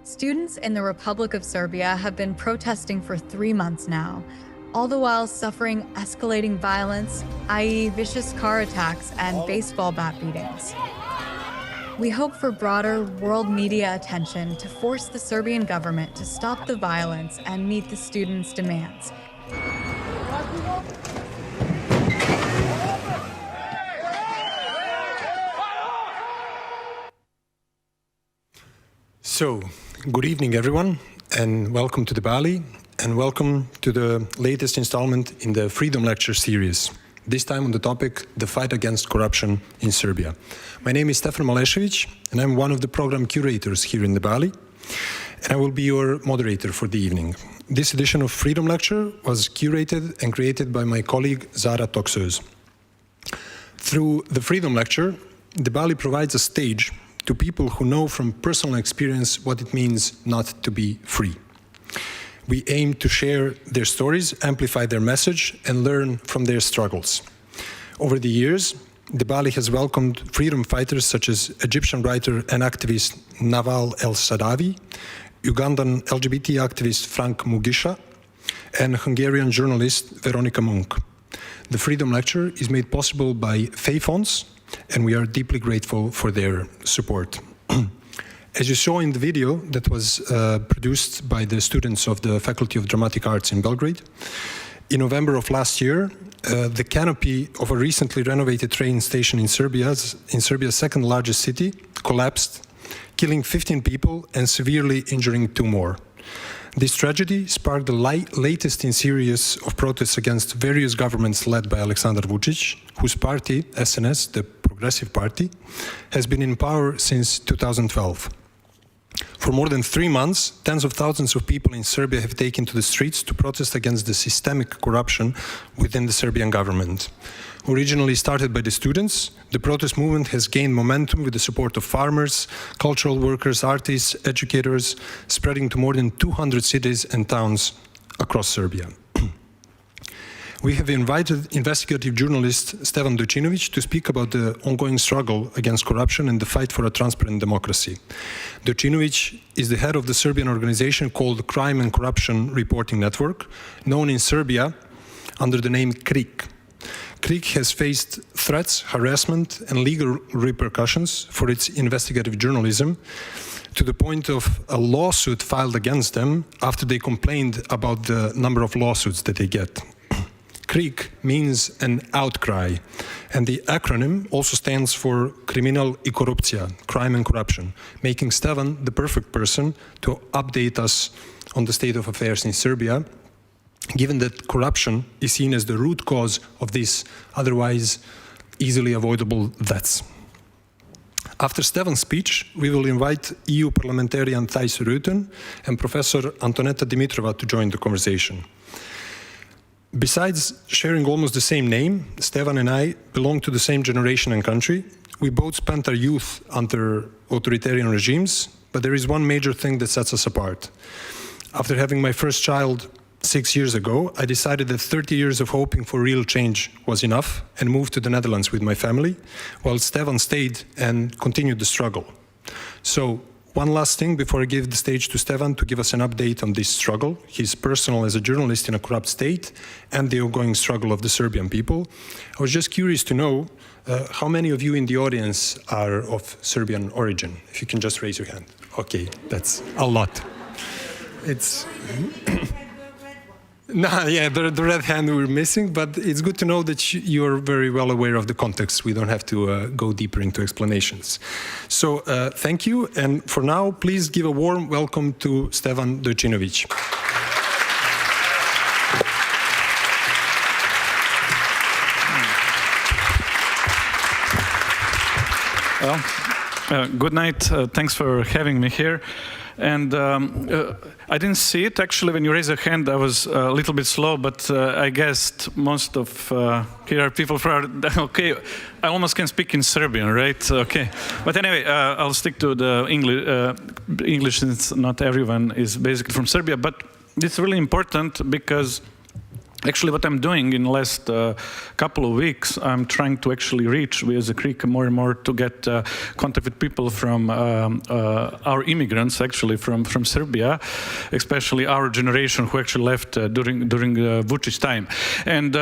Students in the Republic of Serbia have been protesting for 3 months now, all the while suffering escalating violence, i.e. vicious car attacks and baseball bat beatings. We hope for broader world media attention to force the Serbian government to stop the violence and meet the students' demands. So, good evening everyone, and welcome to the Bali, and welcome to the latest installment in the Freedom Lecture series. This time on the topic, the fight against corruption in Serbia. My name is Stefan Malešević, and I'm one of the program curators here in the Bali, and I will be your moderator for the evening. This edition of Freedom Lecture was curated and created by my colleague Zara Toksöz. Through the Freedom Lecture, the Bali provides a stage to people who know from personal experience what it means not to be free. We aim to share their stories, amplify their message, and learn from their struggles. Over the years, the Bali has welcomed freedom fighters such as Egyptian writer and activist Nawal El-Saadawi, Ugandan LGBT activist Frank Mugisha, and Hungarian journalist Veronica Munk. The Freedom Lecture is made possible by FEI Fonds, and we are deeply grateful for their support. As you saw in the video that was produced by the students of the Faculty of Dramatic Arts in Belgrade, in November of last year, the canopy of a recently renovated train station in Serbia's second largest city collapsed, killing 15 people and severely injuring 2 more. This tragedy sparked the latest in series of protests against various governments led by Aleksandar Vučić, whose party, SNS, the Progressive Party, has been in power since 2012. For more than 3 months, tens of thousands of people in Serbia have taken to the streets to protest against the systemic corruption within the Serbian government. Originally started by the students, the protest movement has gained momentum with the support of farmers, cultural workers, artists, educators, spreading to more than 200 cities and towns across Serbia. We have invited investigative journalist Stevan Dojčinović to speak about the ongoing struggle against corruption and the fight for a transparent democracy. Dojčinović is the head of the Serbian organization called Crime and Corruption Reporting Network, known in Serbia under the name KRIK. KRIK has faced threats, harassment, and legal repercussions for its investigative journalism, to the point of a lawsuit filed against them after they complained about the number of lawsuits that they get. KRIK means an outcry, and the acronym also stands for Kriminal I Korupcija, crime and corruption, making Stevan the perfect person to update us on the state of affairs in Serbia, given that corruption is seen as the root cause of these otherwise easily avoidable deaths. After Stevan's speech, we will invite EU parliamentarian Thijs Ruiten and Professor Antoneta Dimitrova to join the conversation. Besides sharing almost the same name, Stevan and I belong to the same generation and country. We both spent our youth under authoritarian regimes, but there is one major thing that sets us apart. After having my first child 6 years ago, I decided that 30 years of hoping for real change was enough and moved to the Netherlands with my family, while Stevan stayed and continued the struggle. So, one last thing before I give the stage to Stevan to give us an update on this struggle, his personal as a journalist in a corrupt state, and the ongoing struggle of the Serbian people. I was just curious to know how many of you in the audience are of Serbian origin? If you can just raise your hand. Okay, that's a lot. It's... No, yeah, the red hand we're missing, but it's good to know that you're very well aware of the context. We don't have to go deeper into explanations. So thank you, and for now, please give a warm welcome to Stevan Dojčinović. Well, good night. Thanks for having me here. And I didn't see it actually when you raised a hand. I was a little bit slow, but I guessed most of here are people from. Okay, I almost can speak in Serbian, right? Okay, but anyway, I'll stick to the English since not everyone is basically from Serbia. But it's really important because Actually, what I'm doing in the last couple of weeks, I'm trying to actually reach, we as a CRIC, more and more to get contact with people from our immigrants, actually from Serbia, especially our generation who actually left during Vučić time. And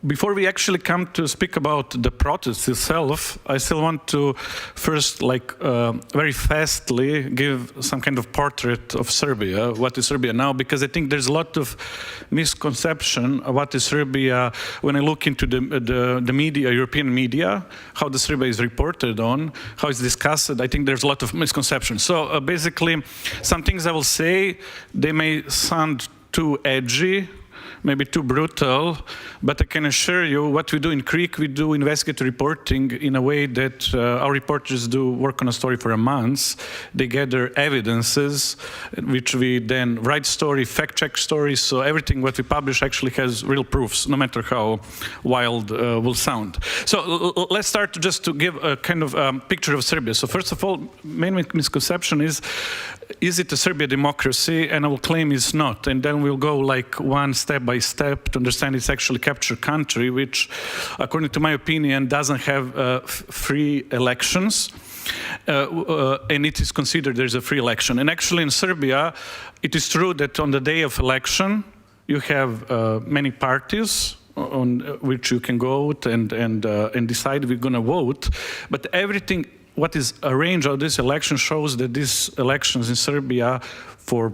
before we actually come to speak about the protest itself, I still want to first, very fastly give some kind of portrait of Serbia. What is Serbia now? Because I think there's a lot of misconception of what is Serbia when I look into the media, European media, how the Serbia is reported on, how it's discussed. I think there's a lot of misconception. So basically, some things I will say, they may sound too edgy, maybe too brutal, but I can assure you what we do in CRIC, we do investigative reporting in a way that our reporters do work on a story for a month. They gather evidences, which we then write story, fact-check stories, so everything what we publish actually has real proofs, no matter how wild will sound. So let's start just to give a kind of picture of Serbia. So first of all, main misconception is it a Serbia democracy? And I will claim it's not. And then we'll go one step by step to understand it's actually a captured country, which, according to my opinion, doesn't have free elections. And it is considered there's a free election. And actually in Serbia, it is true that on the day of election, you have many parties on which you can go out and decide we're going to vote. But everything what is arranged of this election shows that these elections in Serbia for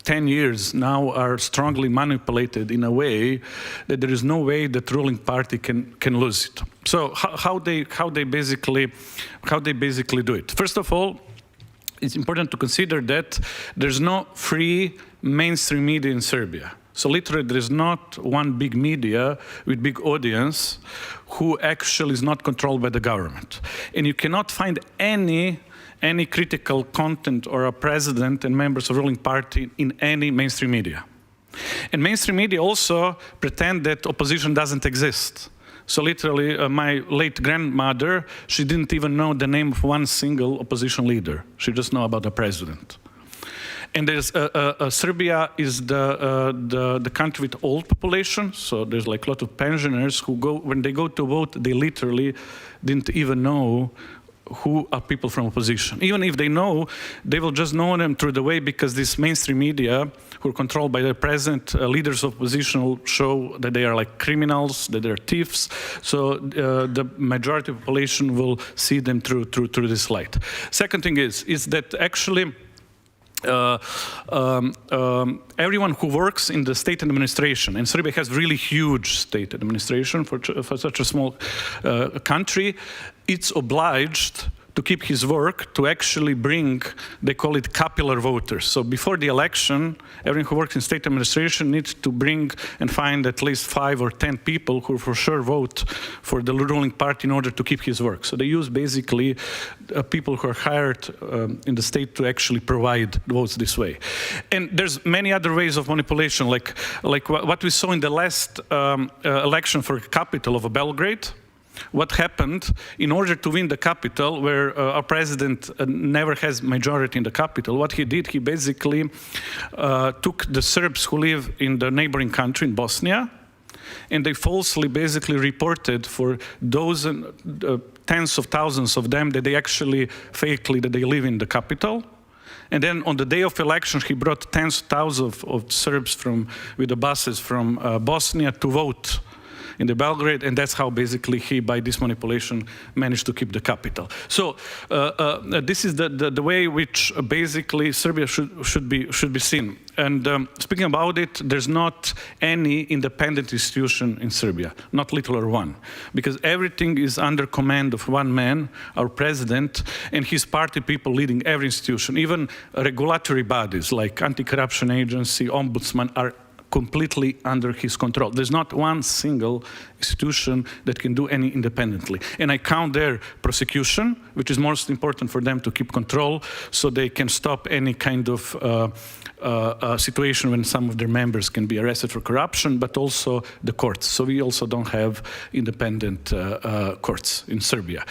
10 years now are strongly manipulated in a way that there is no way that the ruling party can lose it. So how they basically do it? First of all, it's important to consider that there's no free mainstream media in Serbia. So literally there is not one big media with big audience who actually is not controlled by the government. And you cannot find any critical content or a president and members of the ruling party in any mainstream media. And mainstream media also pretend that opposition doesn't exist. So literally, my late grandmother, she didn't even know the name of one single opposition leader. She just know about the president. And there's Serbia is the country with old population, so there's a lot of pensioners who when they go to vote, they literally didn't even know who are people from opposition. Even if they know, they will just know them through the way because this mainstream media, who are controlled by the present leaders of opposition, will show that they are like criminals, that they're thieves. So the majority of the population will see them through this light. Second thing is that actually everyone who works in the state administration, and Serbia has really huge state administration for such a small country, it's obliged to keep his work to actually bring, they call it capillary voters. So before the election, everyone who works in state administration needs to bring and find at least 5 or 10 people who for sure vote for the ruling party in order to keep his work. So they use basically people who are hired in the state to actually provide votes this way. And there's many other ways of manipulation, like what we saw in the last election for capital of Belgrade. What happened, in order to win the capital, where our president never has majority in the capital, what he did, he basically took the Serbs who live in the neighboring country, in Bosnia, and they falsely basically reported for tens of thousands of them that they actually fakely that they live in the capital. And then on the day of election, he brought tens of thousands of Serbs with the buses from Bosnia to vote in the Belgrade, and that's how basically he, by this manipulation, managed to keep the capital. So this is the way which basically Serbia should be seen. And speaking about it, there's not any independent institution in Serbia, not little or one, because everything is under command of one man, our president, and his party people leading every institution. Even regulatory bodies like anti-corruption agency, ombudsman are completely under his control. There's not one single institution that can do any independently. And I count their prosecution, which is most important for them to keep control, so they can stop any kind of situation when some of their members can be arrested for corruption, but also the courts. So we also don't have independent courts in Serbia.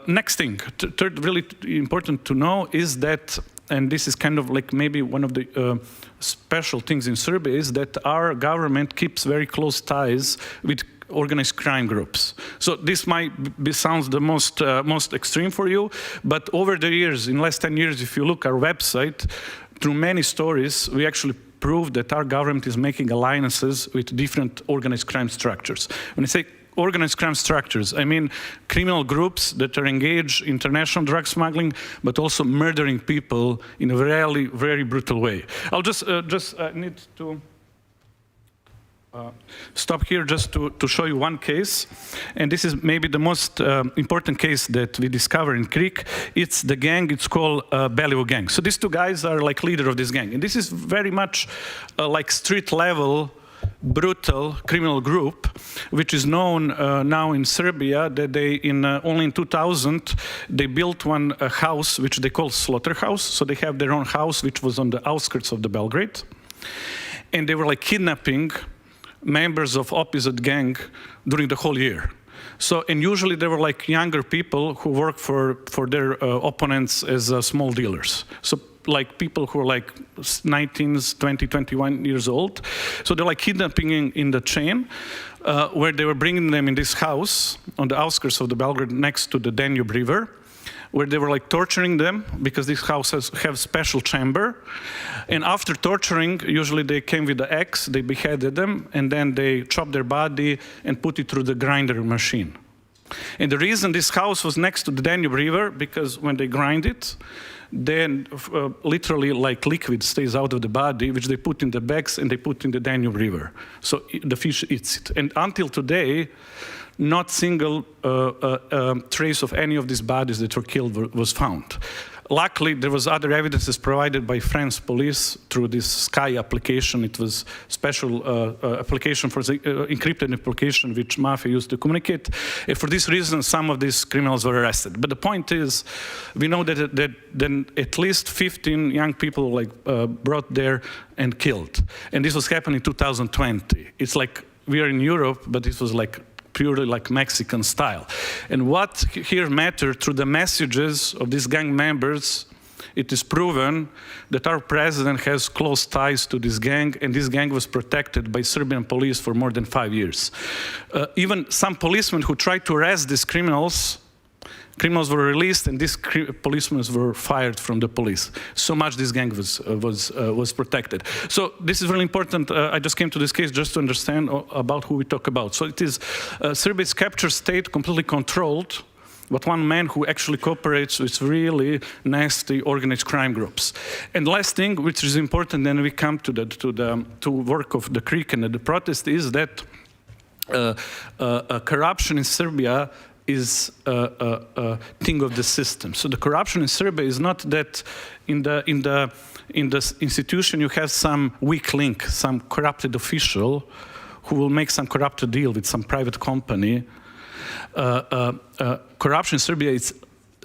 Next thing, third really important to know is that and this is kind of like maybe one of the special things in Serbia, is that our government keeps very close ties with organized crime groups. So this might sounds the most extreme for you, but over the years, in last 10 years, if you look our website, through many stories, we actually prove that our government is making alliances with different organized crime structures. When I say organized crime structures, I mean criminal groups that are engaged in international drug smuggling, but also murdering people in a really, very brutal way. I'll just need to stop here just to show you one case, and this is maybe the most important case that we discover in Krik. It's the gang, it's called Beliveau gang. So these two guys are like leader of this gang, and this is very much like street level, brutal criminal group, which is known now in Serbia, that they, only in 2000, they built one house, which they call slaughterhouse. So they have their own house, which was on the outskirts of the Belgrade. And they were like kidnapping members of opposite gang during the whole year. So, and usually they were like younger people who work for their opponents as small dealers. So like people who are like 19, 20, 21 years old. So they're like kidnapping in the chain, where they were bringing them in this house on the outskirts of the Belgrade next to the Danube River, where they were like torturing them because these houses have special chamber. And after torturing, usually they came with the axe, they beheaded them, and then they chopped their body and put it through the grinder machine. And the reason this house was next to the Danube River, because when they grind it, then literally like liquid stays out of the body, which they put in the bags and they put in the Danube River. So the fish eats it. And until today, not single trace of any of these bodies that were killed was found. Luckily, there was other evidences provided by France police through this Sky application. It was special application for the encrypted application which mafia used to communicate. And for this reason, some of these criminals were arrested. But the point is, we know that then at least 15 young people brought there and killed. And this was happening in 2020. It's like we are in Europe, but it was like purely like Mexican style. And what here mattered through the messages of these gang members, it is proven that our president has close ties to this gang, and this gang was protected by Serbian police for more than 5 years. Even some policemen who tried to arrest these criminals were released, and these policemen were fired from the police. So much this gang was protected. So this is really important. I just came to this case just to understand about who we talk about. So it is Serbia's captured state, completely controlled, but one man who actually cooperates with really nasty organized crime groups. And last thing, which is important, then we come to work of the Krik and the protest, is that corruption in Serbia is a thing of the system. So the corruption in Serbia is not that in the institution you have some weak link, some corrupted official who will make some corrupted deal with some private company. Corruption in Serbia is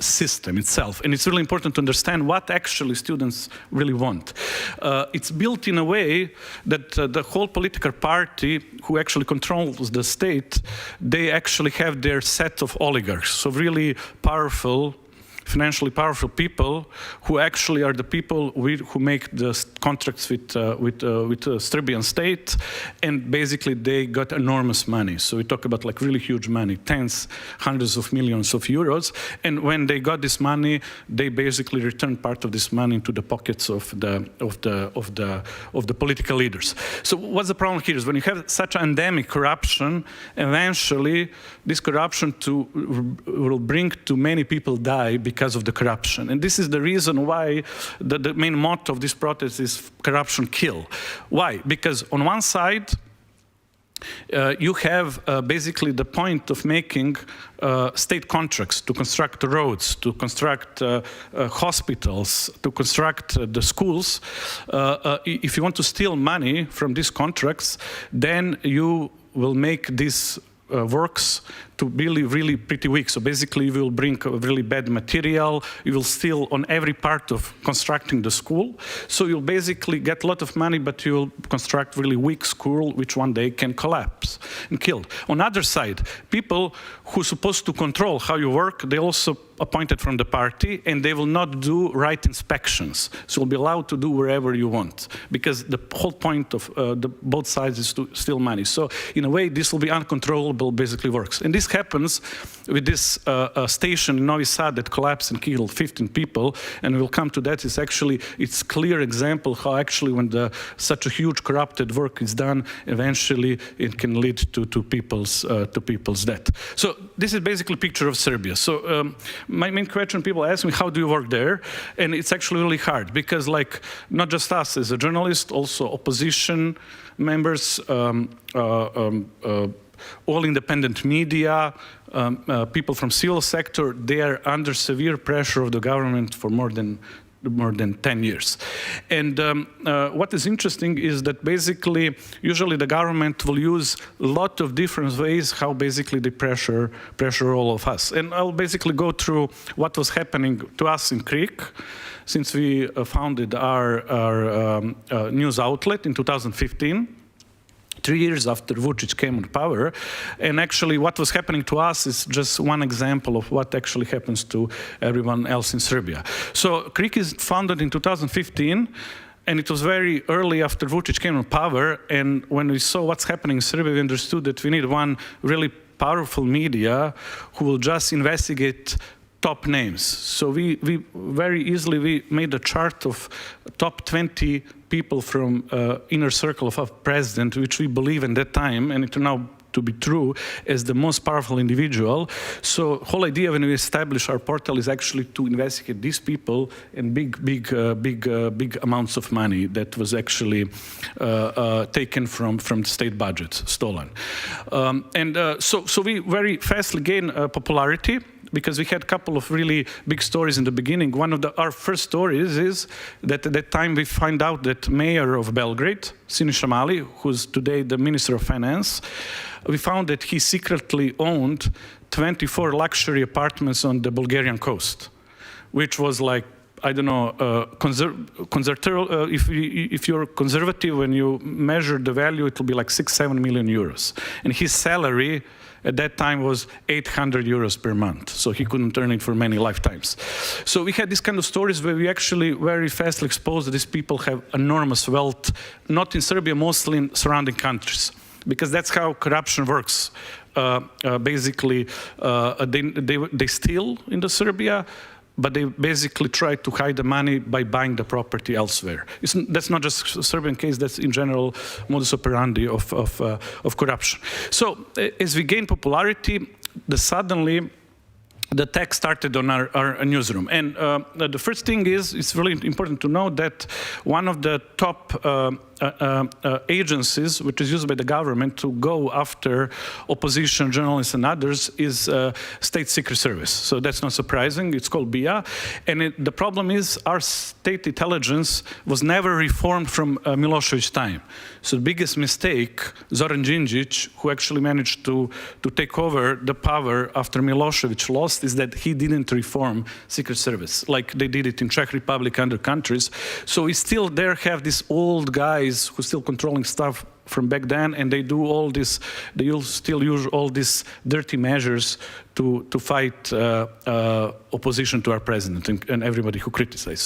system itself, and it's really important to understand what actually students really want. It's built in a way that the whole political party who actually controls the state, they actually have their set of oligarchs, so really powerful, financially powerful people who actually are the people who make the contracts with the Serbian state, and basically they got enormous money. So we talk about like really huge money, tens, hundreds of millions of euros. And when they got this money, they basically returned part of this money into the pockets of the political leaders. So what's the problem here is when you have such endemic corruption, eventually this corruption will bring to many people die because of the corruption. And this is the reason why the main motto of this protest is corruption kill. Why? Because on one side, you have basically the point of making state contracts to construct roads, to construct hospitals, to construct the schools. If you want to steal money from these contracts, then you will make these works to really, really pretty weak. So basically you will bring a really bad material, you will steal on every part of constructing the school. So you'll basically get a lot of money, but you'll construct really weak school, which one day can collapse and kill. On the other side, people who are supposed to control how you work, they also appointed from the party, and they will not do right inspections. So you'll be allowed to do wherever you want, because the whole point of both sides is to steal money. So in a way, this will be uncontrollable, basically works. And this happens with this station in Novi Sad that collapsed and killed 15 people, and we'll come to that. It's clear example how actually when such a huge corrupted work is done, eventually it can lead to people's death. So this is basically a picture of Serbia. So my main question, people ask me, how do you work there? And it's actually really hard, because like not just us as a journalist, also opposition members, all independent media, people from civil sector, they are under severe pressure of the government for more than 10 years. And what is interesting is that basically, usually the government will use a lot of different ways how basically they pressure all of us. And I'll basically go through what was happening to us in Krik since we founded our news outlet in 2015. 3 years after Vučić came on power. And actually what was happening to us is just one example of what actually happens to everyone else in Serbia. So Krik is founded in 2015, and it was very early after Vučić came on power, and when we saw what's happening in Serbia, we understood that we need one really powerful media who will just investigate top names. So we very easily made a chart of top 20 people from inner circle of our president, which we believe in that time, and it turned out to be true, as the most powerful individual. So whole idea when we establish our portal is actually to investigate these people and big amounts of money that was actually taken from the state budget, stolen. So we very fastly gained popularity, because we had a couple of really big stories in the beginning. One of our first stories is that at that time we find out that mayor of Belgrade, Siniša Mali, who's today the Minister of Finance, we found that he secretly owned 24 luxury apartments on the Bulgarian coast, which was like, I don't know, if you're conservative, when you measure the value, it will be like 6-7 million euros. And his salary at that time was 800 euros per month, so he couldn't earn it for many lifetimes. So we had these kind of stories where we actually very fast exposed that these people have enormous wealth, not in Serbia, mostly in surrounding countries, because that's how corruption works. Basically, they steal in the Serbia, but they basically try to hide the money by buying the property elsewhere. That's not just a Serbian case, that's in general modus operandi of corruption. So as we gain popularity, suddenly the attack started on our newsroom. And the first thing is, it's really important to know that one of the top agencies, which is used by the government to go after opposition journalists and others, is State Secret Service. So that's not surprising. It's called BIA. And the problem is our state intelligence was never reformed from Milošević's time. So the biggest mistake, Zoran Đinđić, who actually managed to take over the power after Milošević lost, is that he didn't reform Secret Service like they did it in Czech Republic and other countries. So we still there have these old guys who are still controlling stuff from back then, and they do all this, still use all these dirty measures to fight opposition to our president and everybody who criticizes.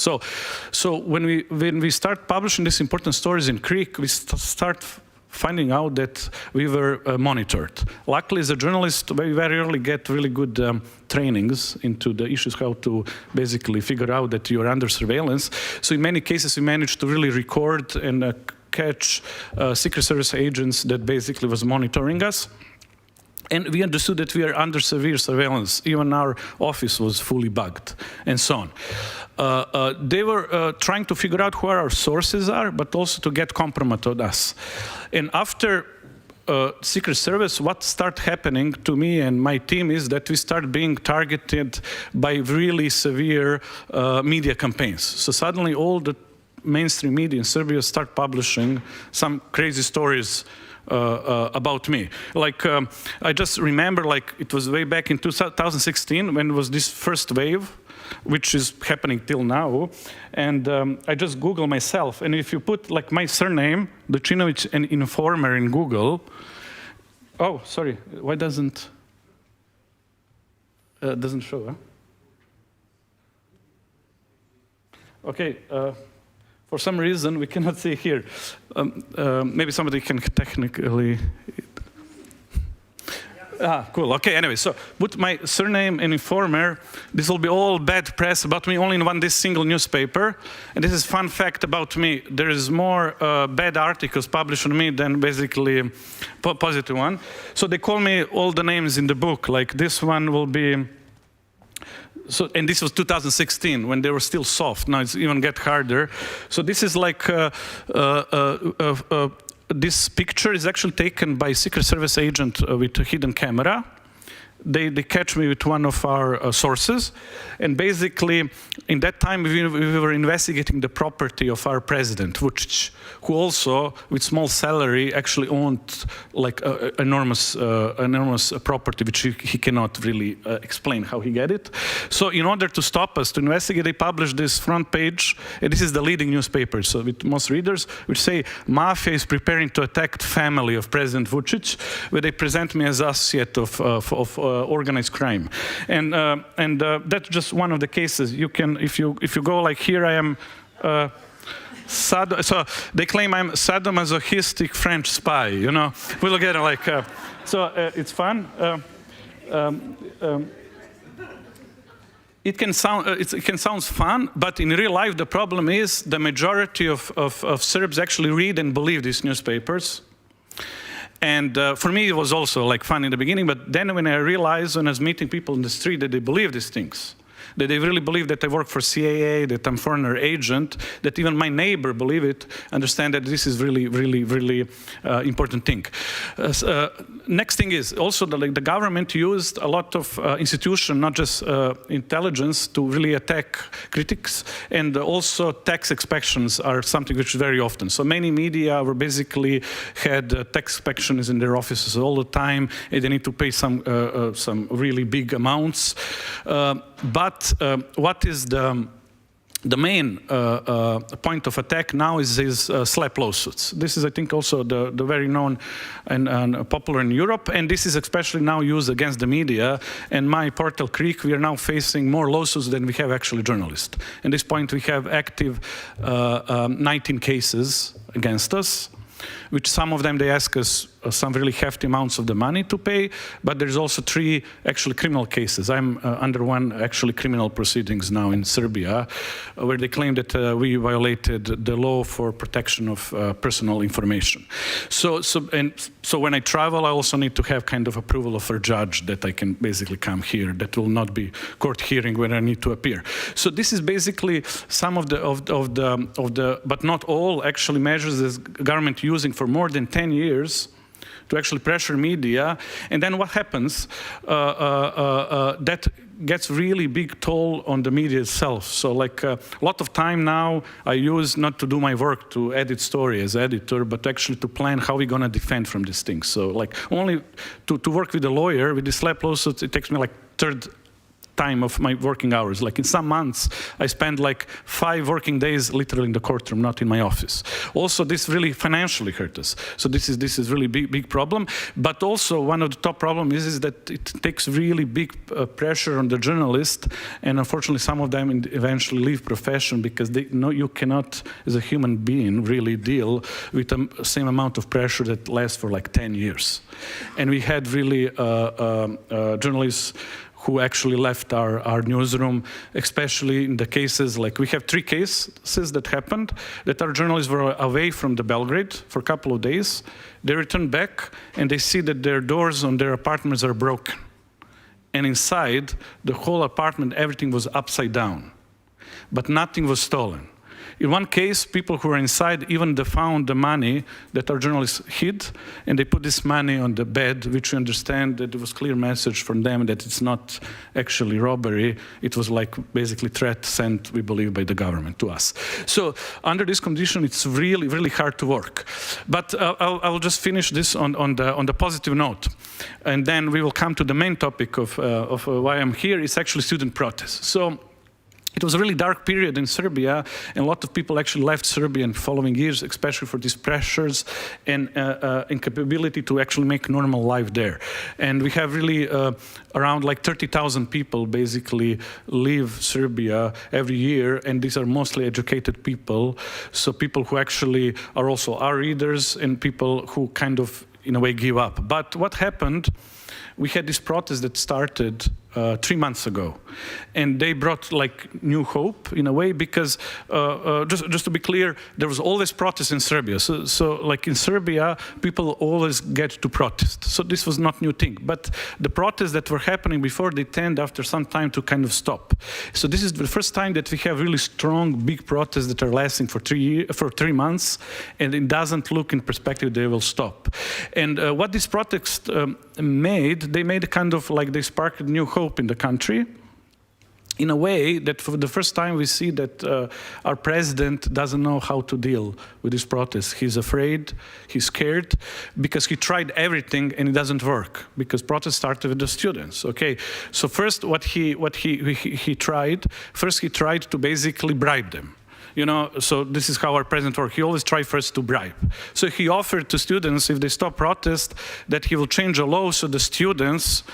So when we start publishing these important stories in Krik, we start finding out that we were monitored. Luckily, as a journalist, we very early get really good trainings into the issues, how to basically figure out that you're under surveillance. So in many cases, we managed to really record and catch Secret Service agents that basically was monitoring us. And we understood that we are under severe surveillance. Even our office was fully bugged, and so on. They were trying to figure out who our sources are, but also to get compromise on us. And after Secret Service, what started happening to me and my team is that we start being targeted by really severe media campaigns. So suddenly all the mainstream media in Serbia start publishing some crazy stories about me. Like, I just remember, like, it was way back in 2016 when it was this first wave, which is happening till now. And I just Google myself. And if you put, like, my surname, Dojčinović, and Informer in Google, oh, sorry, why doesn't show, huh? Okay. For some reason, we cannot see here. Maybe somebody can technically... Cool. Okay, anyway, so put my surname and Informer. This will be all bad press about me only in this single newspaper. And this is fun fact about me. There is more bad articles published on me than basically positive one. So they call me all the names in the book. Like this one will be... So, and this was 2016 when they were still soft. Now it's even get harder. So this is like this picture is actually taken by a Secret Service agent with a hidden camera. They catch me with one of our sources, and basically, in that time we were investigating the property of our president, Vučić, who also, with small salary, actually owned like enormous property, which he cannot really explain how he get it. So, in order to stop us to investigate, they published this front page, and this is the leading newspaper, so with most readers, which say mafia is preparing to attack the family of President Vučić, where they present me as associate of organized crime, and that's just one of the cases. You can, if you go like here, I am. So they claim I'm sadomasochistic French spy. You know, we look at it like. It's fun. It can sound fun, but in real life the problem is the majority of Serbs actually read and believe these newspapers. And for me, it was also like fun in the beginning, but then when I realized when I was meeting people in the street that they believe these things, that they really believe that I work for CIA, that I'm foreign agent, that even my neighbor believe it, understand that this is really, really, really important thing. Next thing is also the government used a lot of institution, not just intelligence, to really attack critics, and also tax inspections are something which is very often. So many media were basically had tax inspections in their offices all the time, and they need to pay some really big amounts. But what is the main point of attack now is these SLAPP lawsuits. This is, I think, also the very known and popular in Europe, and this is especially now used against the media. And my portal Creek, we are now facing more lawsuits than we have actually journalists. At this point, we have active 19 cases against us, which some of them they ask us some really hefty amounts of the money to pay, but there's also 3 actually criminal cases. I'm under one actually criminal proceedings now in Serbia, where they claim that we violated the law for protection of personal information. So when I travel, I also need to have kind of approval of a judge that I can basically come here. That will not be court hearing when I need to appear. So this is basically some of the but not all actually measures the government using for more than 10 years to actually pressure media. And then what happens, that gets really big toll on the media itself. So like a lot of time now I use not to do my work to edit story as editor, but actually to plan how we're gonna defend from these things. So like only to work with a lawyer, with the SLAPP lawsuits, it takes me like third time of my working hours. Like in some months, I spend like 5 working days literally in the courtroom, not in my office. Also, this really financially hurt us. So this is really big problem. But also one of the top problems is that it takes really big pressure on the journalist, and unfortunately some of them eventually leave profession because they know you cannot, as a human being, really deal with the same amount of pressure that lasts for like 10 years. And we had really journalists who actually left our newsroom, especially in the cases, like we have 3 cases that happened, that our journalists were away from the Belgrade for a couple of days. They returned back and they see that their doors on their apartments are broken. And inside, the whole apartment, everything was upside down, but nothing was stolen. In one case, people who were inside even found the money that our journalists hid, and they put this money on the bed, which we understand that it was a clear message from them that it's not actually robbery. It was like basically threat sent, we believe, by the government to us. So under this condition, it's really, really hard to work. But I'll just finish this on the positive note, and then we will come to the main topic of why I'm here. It's actually student protests. So it was a really dark period in Serbia, and a lot of people actually left Serbia in the following years, especially for these pressures and incapability to actually make normal life there. And we have really around like 30,000 people basically leave Serbia every year, and these are mostly educated people, so people who actually are also our readers and people who kind of, in a way, give up. But what happened, we had this protest that started 3 months ago, and they brought like new hope in a way, because just to be clear, there was always protest in Serbia. So like in Serbia, people always get to protest. So this was not new thing. But the protests that were happening before, they tend after some time to kind of stop. So this is the first time that we have really strong, big protests that are lasting for 3 months, and it doesn't look in perspective they will stop. And what this protest made, they made a kind of like, they sparked new hope in the country, in a way that for the first time we see that our president doesn't know how to deal with this protest. He's afraid, he's scared, because he tried everything and it doesn't work, because protest started with the students. Okay, so first what he tried, first he tried to basically bribe them. You know, so this is how our president works. He always tries first to bribe. So he offered to students, if they stop protest, that he will change a law so the students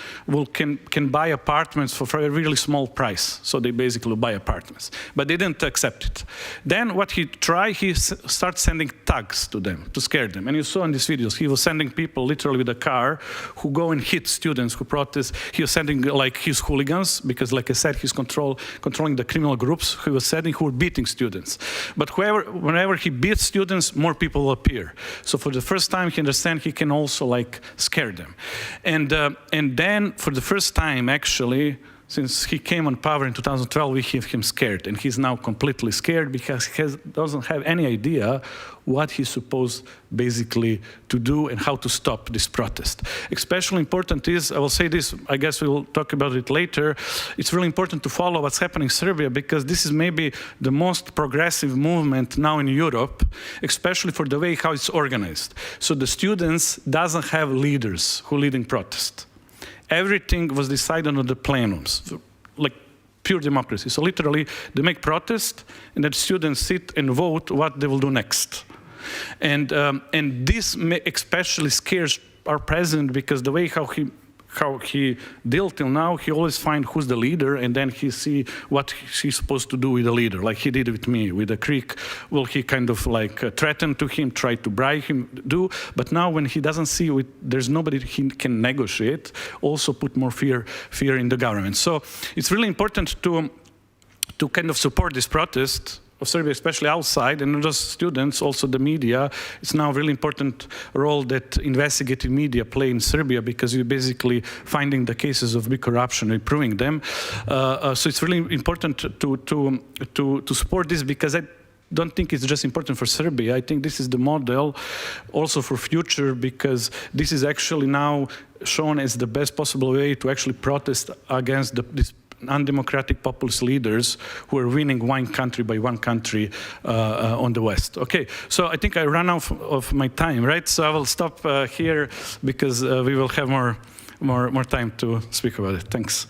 can buy apartments for a really small price. So they basically buy apartments. But they didn't accept it. Then what he tried, he started sending thugs to them, to scare them. And you saw in these videos, he was sending people literally with a car who go and hit students who protest. He was sending like his hooligans, because like I said, he's controlling the criminal groups who were beating students. But whenever he beats students, more people will appear. So for the first time, he understands he can also like scare them. And then for the first time, actually, since he came on power in 2012, we have him scared, and he's now completely scared because he doesn't have any idea what he's supposed basically to do and how to stop this protest. Especially important is, I will say this, I guess we'll talk about it later, it's really important to follow what's happening in Serbia, because this is maybe the most progressive movement now in Europe, especially for the way how it's organized. So the students doesn't have leaders who lead in protest. Everything was decided on the plenums, like pure democracy. So literally, they make protest, and then students sit and vote what they will do next. And this especially scares our president, because the way how he dealt till now, he always find who's the leader, and then he see what he's supposed to do with the leader, like he did with me, with the Greek. Well, he kind of like threatened to him, tried to bribe him, but now when he doesn't see there's nobody he can negotiate, also put more fear in the government. So it's really important to kind of support this protest of Serbia, especially outside, and not just students, also the media. It's now a really important role that investigative media play in Serbia, because you're basically finding the cases of big corruption and proving them. So it's really important to support this, because I don't think it's just important for Serbia. I think this is the model also for future, because this is actually now shown as the best possible way to actually protest against this undemocratic populist leaders who are winning one country by one country on the West. Okay, so I think I ran out of my time, right? So I will stop here, because we will have more time to speak about it. Thanks.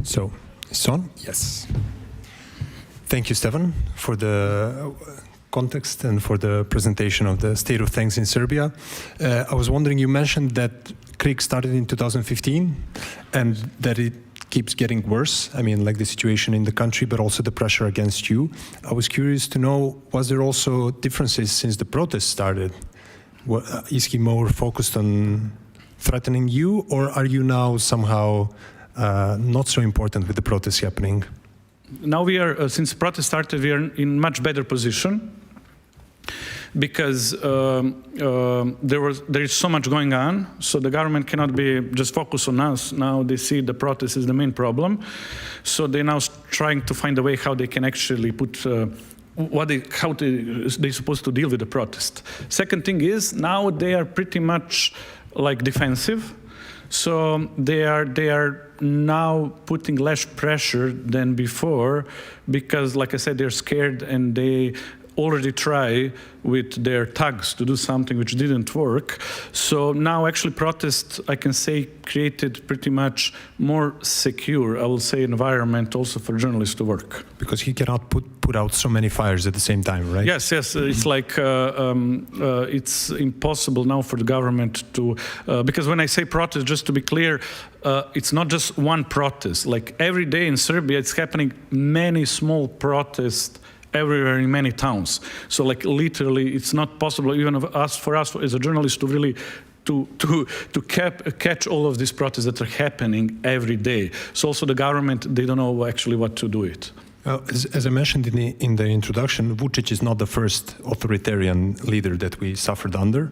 So, Son? Yes. Thank you, Stefan, for the context and for the presentation of the state of things in Serbia. I was wondering, you mentioned that Krik started in 2015 and that it keeps getting worse. I mean, like the situation in the country, but also the pressure against you. I was curious to know, was there also differences since the protests started? Is he more focused on threatening you, or are you now somehow not so important with the protests happening? Now we are, since protests started, we are in much better position, because there is so much going on, so the government cannot be just focused on us. Now they see the protest is the main problem, so they're now trying to find a way how they can actually put how they're supposed to deal with the protest. Second thing is, now they are pretty much like defensive. So they are now putting less pressure than before because, like I said, they're scared and they already try with their thugs to do something which didn't work. So now actually protests, I can say, created pretty much more secure, I will say, environment also for journalists to work. Because he cannot put out so many fires at the same time, right? Yes. It's like it's impossible now for the government to, because when I say protest, just to be clear, it's not just one protest. Like every day in Serbia, it's happening many small protests everywhere in many towns. So like literally, it's not possible even for us as a journalist to really to catch all of these protests that are happening every day. So also the government, they don't know actually what to do it. As I mentioned in the introduction, Vučić is not the first authoritarian leader that we suffered under.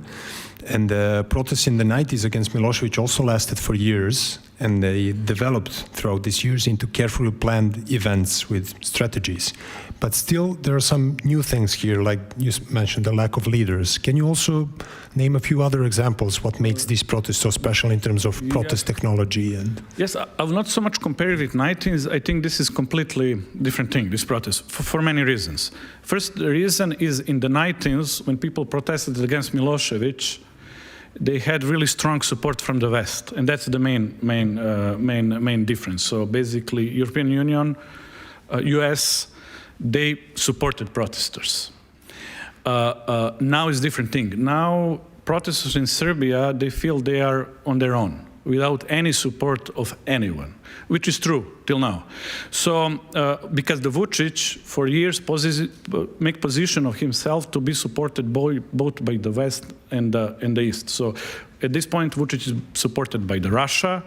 And the protests in the 90s against Milosevic also lasted for years, and they developed throughout these years into carefully planned events with strategies. But still, there are some new things here, like you mentioned, the lack of leaders. Can you also name a few other examples what makes these protests so special in terms of protest technology? And yes, I will not so much compare it with 19s. I think this is completely different thing, this protest, for many reasons. First, the reason is in the 19s, when people protested against Milosevic, they had really strong support from the West, and that's the main difference. So basically, European Union, US, they supported protesters. Now it's a different thing. Now protesters in Serbia, they feel they are on their own, without any support of anyone, which is true till now. So, because the Vučić for years make position of himself to be supported both by the West and the East. So, at this point, Vučić is supported by the Russia,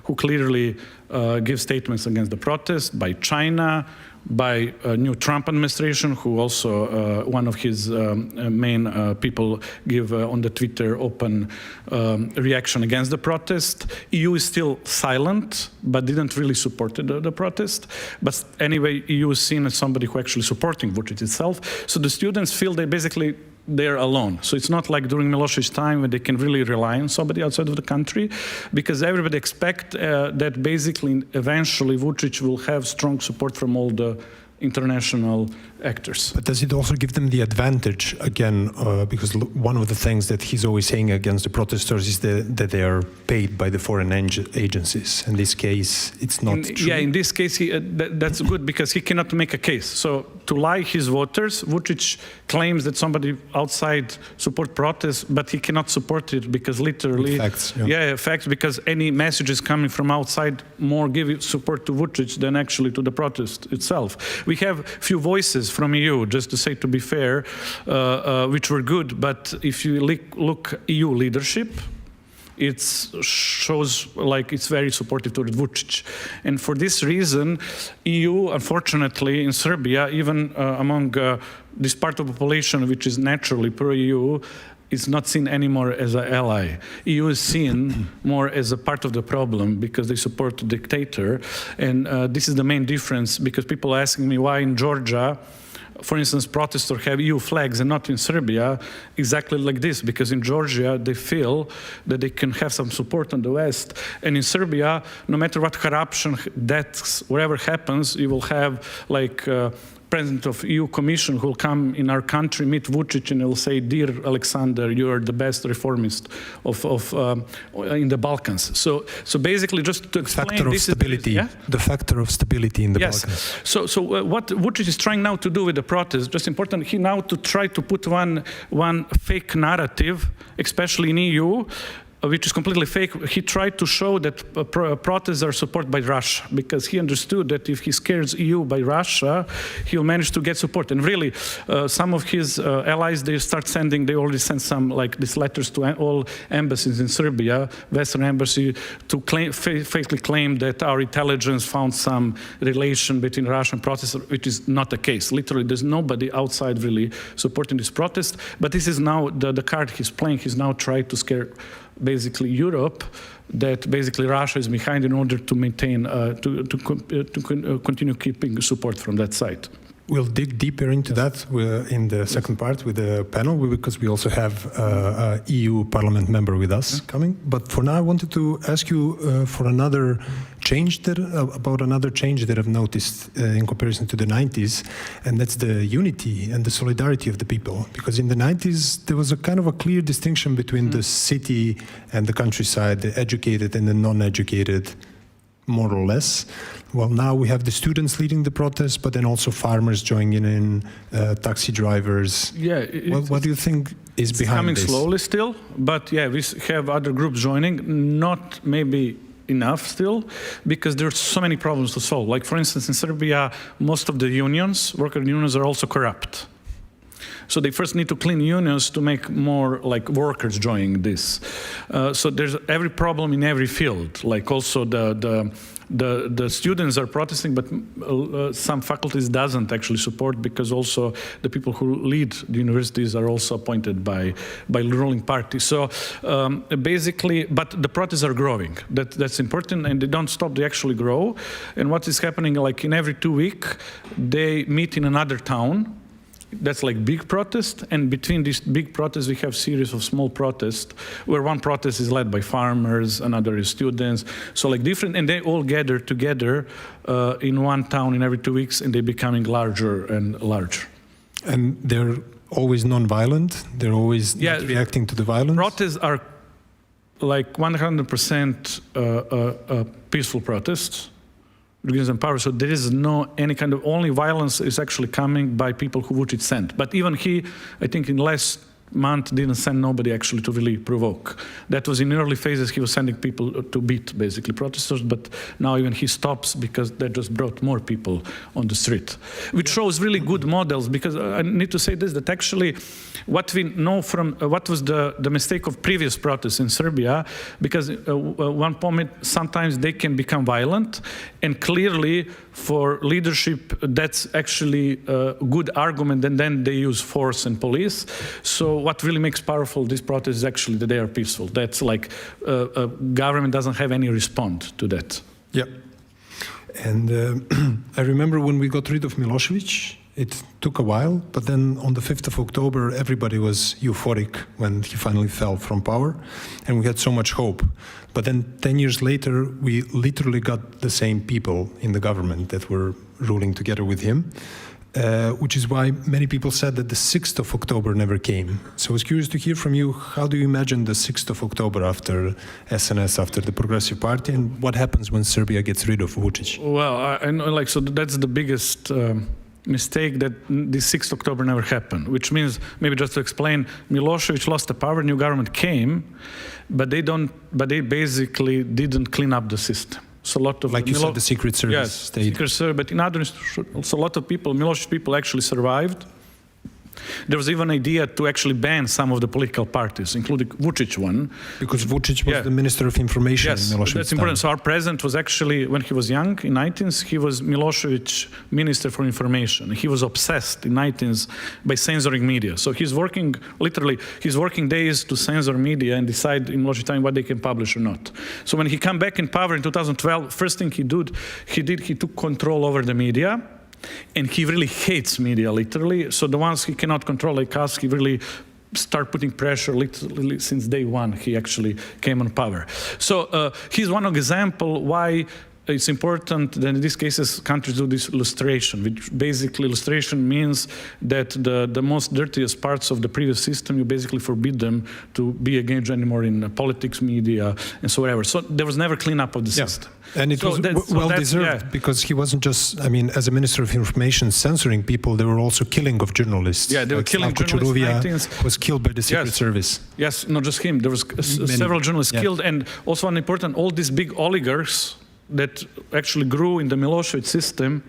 who clearly give statements against the protest, by China, by a new Trump administration, who also one of his main people give on the Twitter open reaction against the protest. EU is still silent, but didn't really support the protest. But anyway, EU is seen as somebody who actually supporting Vučić itself. So the students feel they're alone. So it's not like during Milosevic's time when they can really rely on somebody outside of the country, because everybody expect that basically eventually Vučić will have strong support from all the international actors. But does it also give them the advantage, again, because one of the things that he's always saying against the protesters is that they are paid by the foreign agencies. In this case, it's not true. Yeah, in this case, that's good because he cannot make a case. So to lie his voters, Vučić claims that somebody outside support protests, but he cannot support it because literally... Facts, facts, because any messages coming from outside more give support to Vučić than actually to the protest itself. We have few voices from EU, just to say, to be fair, which were good, but if you look EU leadership, it shows like it's very supportive toward Vučić. And for this reason, EU, unfortunately, in Serbia, even among this part of the population which is naturally pro-EU, is not seen anymore as an ally. EU is seen more as a part of the problem because they support the dictator. And this is the main difference, because people are asking me why in Georgia, for instance, protesters have EU flags and not in Serbia, exactly like this, because in Georgia they feel that they can have some support on the West, and in Serbia, no matter what corruption, deaths, whatever happens, you will have like President of EU Commission who will come in our country, meet Vučić, and he'll say, "Dear Alexander, you are the best reformist in the Balkans." So basically, just to explain, factor of stability. The factor of stability in the Balkans. So what Vučić is trying now to do with the protest, just important, he now to try to put one fake narrative, especially in EU, which is completely fake. He tried to show that protests are supported by Russia, because he understood that if he scares EU by Russia, he'll manage to get support. And really, some of his allies, they already sent some like these letters to all embassies in Serbia, Western embassy, to fakely claim that our intelligence found some relation between Russian protesters, which is not the case. Literally, there's nobody outside really supporting this protest. But this is now the card he's playing. He's now trying to scare basically Europe, that basically Russia is behind in order to maintain, to continue keeping support from that side. We'll dig deeper into that in the second part with the panel, because we also have a EU Parliament member with us coming. But for now, I wanted to ask you for another change about another change that I've noticed in comparison to the 90s, and that's the unity and the solidarity of the people. Because in the 90s, there was a kind of a clear distinction between the city and the countryside, the educated and the non-educated, more or less. Well, now we have the students leading the protests, but then also farmers joining in, taxi drivers. Yeah. What do you think is behind this? It's coming slowly still, but yeah, we have other groups joining, not maybe enough still, because there's so many problems to solve. Like, for instance, in Serbia, most of the unions, worker unions, are also corrupt. So they first need to clean unions to make more like workers joining this. So there's every problem in every field. Like also the students are protesting, but some faculties doesn't actually support, because also the people who lead the universities are also appointed by ruling party. So basically, but the protests are growing. That's important, and they don't stop. They actually grow. And what is happening? Like in every 2 weeks, they meet in another town. That's like big protest, and between these big protests we have series of small protests, where one protest is led by farmers, another is students, so like different, and they all gather together in one town in every 2 weeks, and they're becoming larger and larger. And they're always non-violent? They're always not reacting to the violence? Protests are like 100% peaceful protests. And power. So there is no any kind of, only violence is actually coming by people who Vučić sent. But even he, I think in last month, didn't send nobody actually to really provoke. That was in early phases, he was sending people to beat basically protesters, but now even he stops because that just brought more people on the street. Which shows really good models, because I need to say this, that actually what we know from, what was the mistake of previous protests in Serbia, because one point, sometimes they can become violent, and clearly for leadership, that's actually a good argument, and then they use force and police. So what really makes powerful these protests is actually that they are peaceful. That's like a government doesn't have any response to that. Yeah. And I remember when we got rid of Milošević, it took a while, but then on the 5th of October, everybody was euphoric when he finally fell from power, and we had so much hope. But then 10 years later, we literally got the same people in the government that were ruling together with him, which is why many people said that the 6th of October never came. So I was curious to hear from you, how do you imagine the 6th of October after SNS, after the Progressive Party, and what happens when Serbia gets rid of Vučić? Well, I know, like, so that's the biggest mistake, that the 6th October never happened, which means, maybe just to explain, Milošević lost the power, new government came, but they basically didn't clean up the system. So a lot of, like you said, the Secret Service. Yes, Secret Service, but in other institutions, also a lot of people, Milošević people actually survived. There was even an idea to actually ban some of the political parties, including Vučić one. Because Vučić was the Minister of Information in Milošević's that's important. So our president was actually, when he was young, in 19s, he was Milošević Minister for Information. He was obsessed in 19s by censoring media. So he's working, literally, he's working days to censor media and decide in Milošević time what they can publish or not. So when he came back in power in 2012, first thing he took control over the media. And he really hates media, literally. So the ones he cannot control, like us, he really start putting pressure literally since day one he actually came on power. So he's one example why it's important that in these cases countries do this illustration, which basically illustration means that the most dirtiest parts of the previous system, you basically forbid them to be engaged anymore in politics, media, and so whatever. So there was never cleanup of the system. And it was well-deserved, because he wasn't just, I mean, as a Minister of Information censoring people, they were also killing of journalists. Yeah, they were killing journalists. Was killed by the Secret Service. Yes, not just him. There was several journalists killed, and also one important, all these big oligarchs that actually grew in the Milošević system,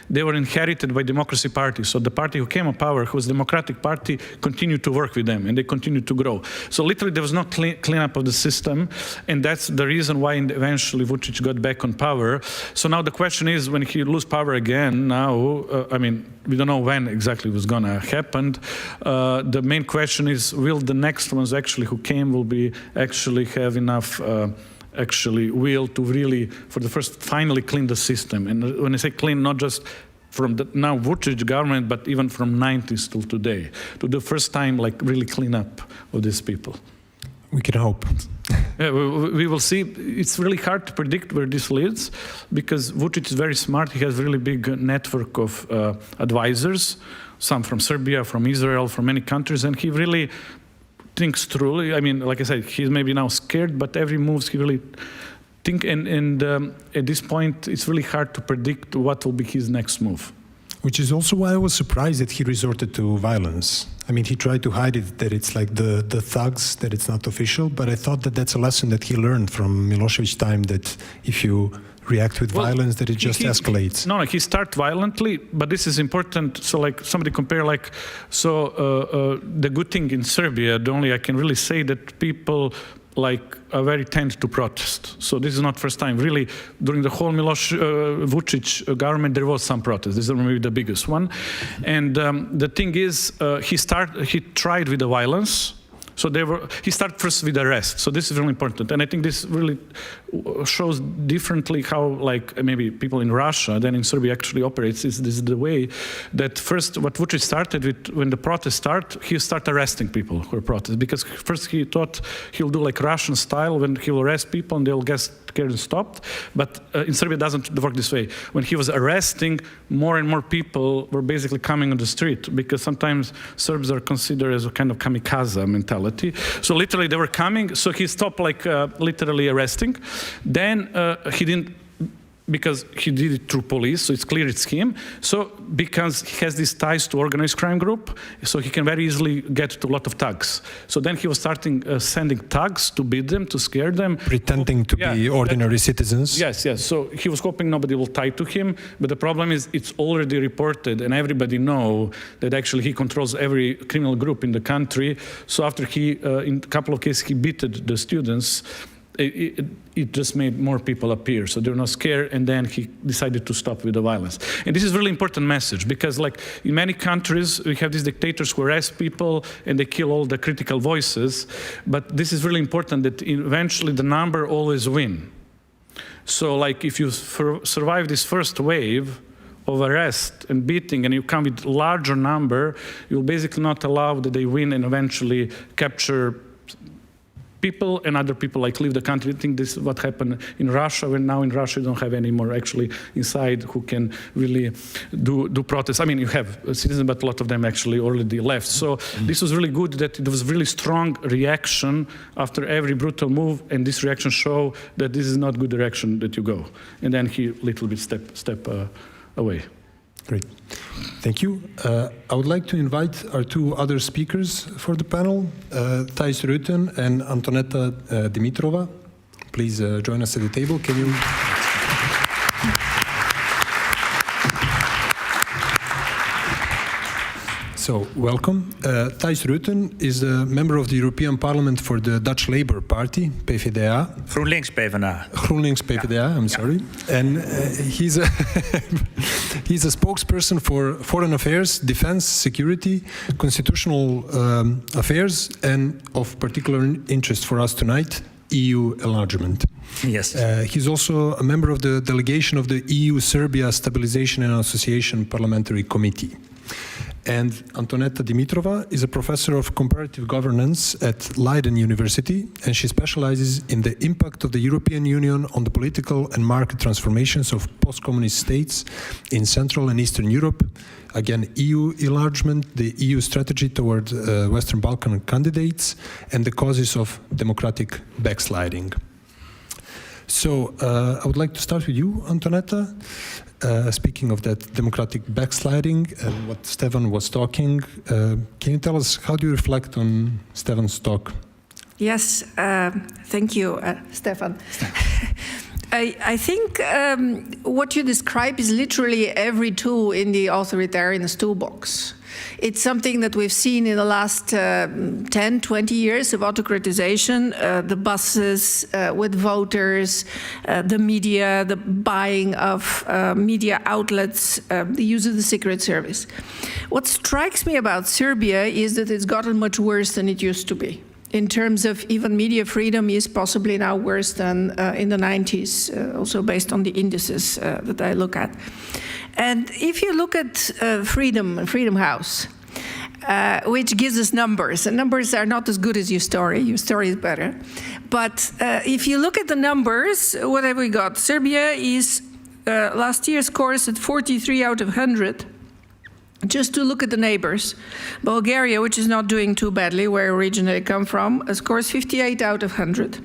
they were inherited by Democracy Party. So the party who came on power, who was the Democratic Party, continued to work with them, and they continued to grow. So literally there was no cleanup of the system, and that's the reason why eventually Vučić got back on power. So now the question is, when he lose power again, now, I mean, we don't know when exactly it was gonna happen. The main question is, will the next ones actually who came will be actually have enough will to really, for the first, finally clean the system. And when I say clean, not just from the now Vučić government, but even from 90s till today, to the first time like really clean up of these people. We can hope. Yeah, we will see. It's really hard to predict where this leads because Vučić is very smart. He has a really big network of advisors, some from Serbia, from Israel, from many countries, and he really thinks through. I mean, like I said, he's maybe now scared, but every move he really think. And at this point, it's really hard to predict what will be his next move. Which is also why I was surprised that he resorted to violence. I mean, he tried to hide it, that it's like the thugs, that it's not official, but I thought that that's a lesson that he learned from Milosevic's time, that if you react with violence, that it just escalates. No, he started violently, but this is important. So like somebody compare like, the good thing in Serbia, the only I can really say that people like are very tend to protest. So this is not first time. Really, during the whole Vučić government, there was some protest. This is maybe the biggest one. And the thing is, he tried with the violence. So he started first with arrest. So this is really important. And I think this really shows differently how like maybe people in Russia than in Serbia actually operates. This is the way that first what Vučić started with, when the protests start, he started arresting people who are protesting. Because first he thought he'll do like Russian style when he'll arrest people and they'll get scared and stopped. But in Serbia it doesn't work this way. When he was arresting, more and more people were basically coming on the street because sometimes Serbs are considered as a kind of kamikaze mentality. So literally they were coming, so he stopped like literally arresting. Then he didn't, because he did it through police, so it's clear it's him. So because he has these ties to organized crime group, so he can very easily get to a lot of thugs. So then he was starting sending thugs to beat them, to scare them. Pretending to be ordinary citizens. Yes. So he was hoping nobody will tie to him. But the problem is it's already reported and everybody know that actually he controls every criminal group in the country. So after he, in a couple of cases, he beated the students, it just made more people appear, so they're not scared, and then he decided to stop with the violence. And this is a really important message, because like in many countries, we have these dictators who arrest people and they kill all the critical voices, but this is really important that eventually the number always win. So like if you survive this first wave of arrest and beating and you come with larger number, you'll basically not allow that they win and eventually capture people and other people like leave the country. I think this is what happened in Russia, when now in Russia you don't have any more actually inside who can really do protests. I mean, you have citizens, but a lot of them actually already left. So this was really good that it was really strong reaction after every brutal move, and this reaction show that this is not good direction that you go. And then he little bit step away. Great. Thank you. I would like to invite our two other speakers for the panel, Thijs Reuten and Antonetta Dimitrova. Please join us at the table. Can you... So, welcome. Thijs Reuten is a member of the European Parliament for the Dutch Labour Party, PvdA. GroenLinks PvdA. GroenLinks PvdA, I'm sorry. And he's a he's a spokesperson for foreign affairs, defense, security, constitutional affairs, and of particular interest for us tonight, EU enlargement. Yes. He's also a member of the delegation of the EU-Serbia Stabilization and Association Parliamentary Committee. And Antonetta Dimitrova is a professor of comparative governance at Leiden University, and she specializes in the impact of the European Union on the political and market transformations of post-communist states in Central and Eastern Europe. Again, EU enlargement, the EU strategy toward Western Balkan candidates, and the causes of democratic backsliding. So I would like to start with you, Antonetta. Speaking of that democratic backsliding and what Stefan was talking, can you tell us, how do you reflect on Stefan's talk? Yes, thank you, Stefan. I think what you describe is literally every tool in the authoritarian's toolbox. It's something that we've seen in the last 10, 20 years of autocratization, the buses with voters, the media, the buying of media outlets, the use of the Secret Service. What strikes me about Serbia is that it's gotten much worse than it used to be. In terms of even media freedom is possibly now worse than in the 90s, also based on the indices that I look at. And if you look at Freedom House, which gives us numbers, and numbers are not as good as your story is better. But if you look at the numbers, what have we got? Serbia is last year scores at 43 out of 100. Just to look at the neighbors, Bulgaria, which is not doing too badly, where I originally come from, scores 58 out of 100.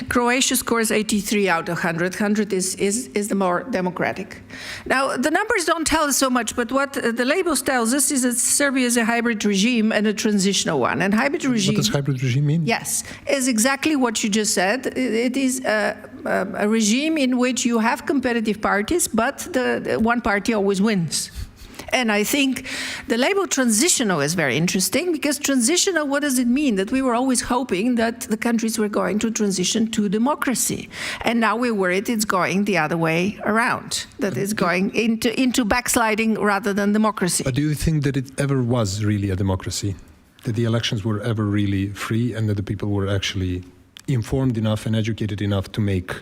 Croatia scores 83 out of 100. 100 is the more democratic. Now, the numbers don't tell us so much, but what the labels tells us is that Serbia is a hybrid regime and a transitional one. And hybrid regime... What does hybrid regime mean? Yes, is exactly what you just said. It is a regime in which you have competitive parties, but the one party always wins. And I think the label transitional is very interesting, because transitional, what does it mean? That we were always hoping that the countries were going to transition to democracy. And now we're worried it's going the other way around, that it's going into backsliding rather than democracy. But do you think that it ever was really a democracy? That the elections were ever really free and that the people were actually informed enough and educated enough to make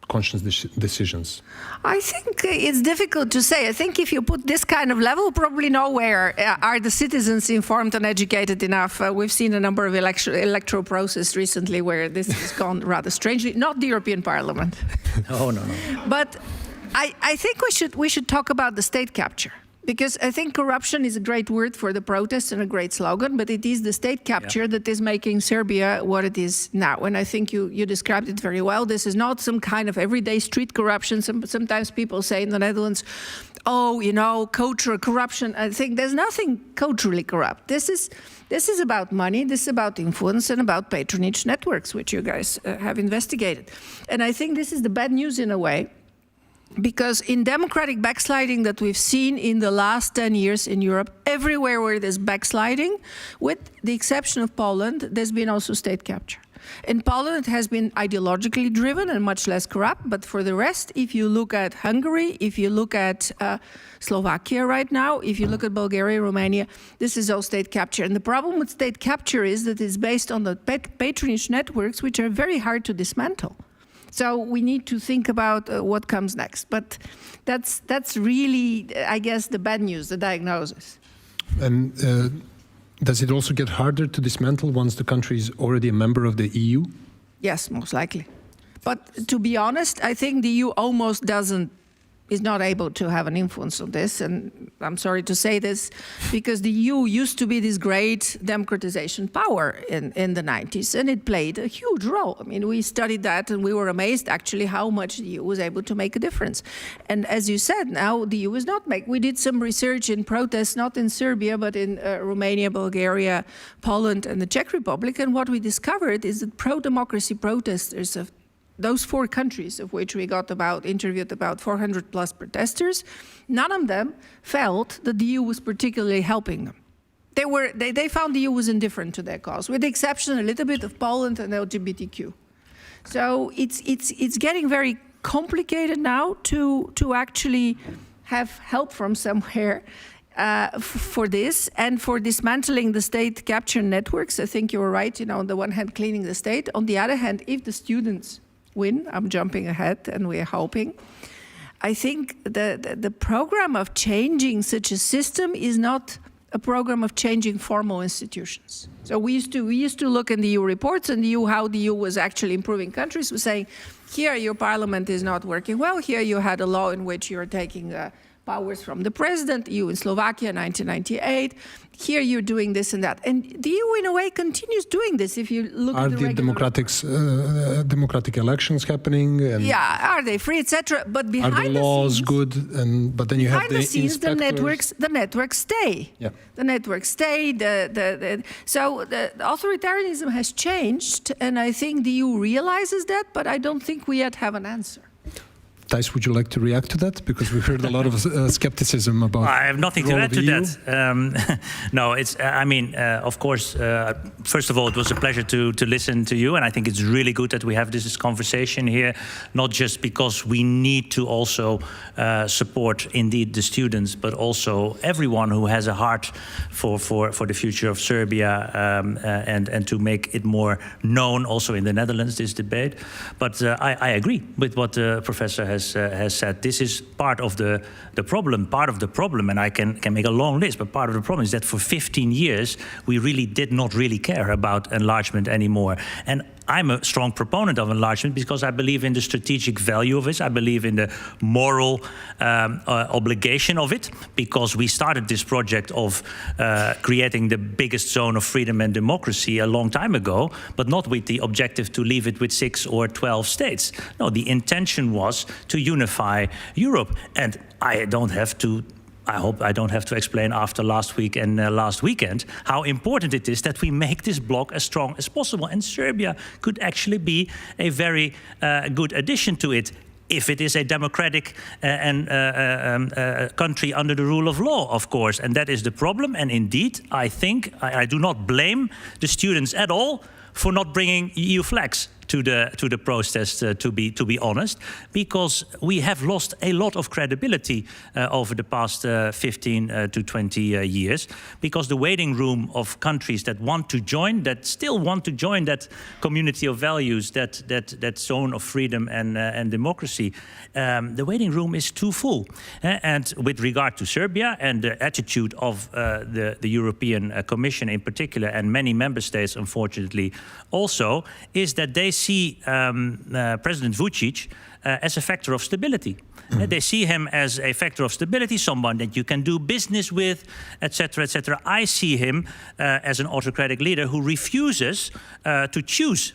conscious decisions? I think it's difficult to say. I think if you put this kind of level, probably nowhere are the citizens informed and educated enough. We've seen a number of electoral process recently where this has gone rather strangely. Not the European Parliament. Oh, no. But I think we should talk about the state capture. Because I think corruption is a great word for the protests and a great slogan, but it is the state capture that is making Serbia what it is now. And I think you described it very well. This is not some kind of everyday street corruption. Sometimes people say in the Netherlands, oh, cultural corruption. I think there's nothing culturally corrupt. This is about money, this is about influence and about patronage networks, which you guys have investigated. And I think this is the bad news in a way. Because in democratic backsliding that we've seen in the last 10 years in Europe, everywhere where there's backsliding, with the exception of Poland, there's been also state capture. In Poland, it has been ideologically driven and much less corrupt. But for the rest, if you look at Hungary, if you look at Slovakia right now, if you look at Bulgaria, Romania, this is all state capture. And the problem with state capture is that it's based on the patronage networks, which are very hard to dismantle. So we need to think about what comes next. But that's really, I guess, the bad news, the diagnosis. And does it also get harder to dismantle once the country is already a member of the EU? Yes, most likely. But to be honest, I think the EU almost is not able to have an influence on this. And I'm sorry to say this, because the EU used to be this great democratization power in the 90s, and it played a huge role. I mean, we studied that and we were amazed actually how much the EU was able to make a difference. And as you said, now the EU is not we did some research in protests, not in Serbia, but in Romania, Bulgaria, Poland, and the Czech Republic. And what we discovered is that pro-democracy protesters of those 4 countries, of which we interviewed about 400 plus protesters, none of them felt that the EU was particularly helping them. They found the EU was indifferent to their cause, with the exception a little bit of Poland and LGBTQ. So it's getting very complicated now to actually have help from somewhere for this and for dismantling the state capture networks. I think you were right, on the one hand, cleaning the state. On the other hand, if the students win, I'm jumping ahead and we're hoping, I think the program of changing such a system is not a program of changing formal institutions. So we used to look in the EU reports and how the EU was actually improving countries. We're saying, here your parliament is not working well, here you had a law in which you're taking powers from the president, EU in Slovakia, 1998. Here you're doing this and that. And the EU, in a way, continues doing this. If you look at the democratic elections happening? And are they free, etc.? But behind are the laws good? But then you have the scenes, the networks stay. Yeah. The networks stay. So the authoritarianism has changed, and I think the EU realizes that. But I don't think we yet have an answer. Thijs, would you like to react to that? Because we heard a lot of skepticism about. I have nothing to add to that. No, it's. Of course. First of all, it was a pleasure to listen to you, and I think it's really good that we have this conversation here. Not just because we need to also support indeed the students, but also everyone who has a heart for the future of Serbia, and to make it more known also in the Netherlands. This debate, but I agree with what the professor has has said, this is part of the problem. Part of the problem, and I can make a long list, but part of the problem is that for 15 years we really did not really care about enlargement anymore. And I'm a strong proponent of enlargement because I believe in the strategic value of it. I believe in the moral obligation of it, because we started this project of creating the biggest zone of freedom and democracy a long time ago, but not with the objective to leave it with 6 or 12 states. No, the intention was to unify Europe. And I hope I don't have to explain after last week and last weekend how important it is that we make this bloc as strong as possible. And Serbia could actually be a very good addition to it, if it is a democratic country under the rule of law, of course. And that is the problem. And indeed, I think, I do not blame the students at all for not bringing EU flags to the protest, to be honest, because we have lost a lot of credibility over the past 15 to 20 years, because the waiting room of countries that want to join, that still want to join that community of values, that zone of freedom and democracy, the waiting room is too full. And with regard to Serbia and the attitude of the European Commission in particular, and many member states, unfortunately, also, is that they see President Vučić as a factor of stability. They see him as a factor of stability, someone that you can do business with, etc., etc. I see him as an autocratic leader who refuses to choose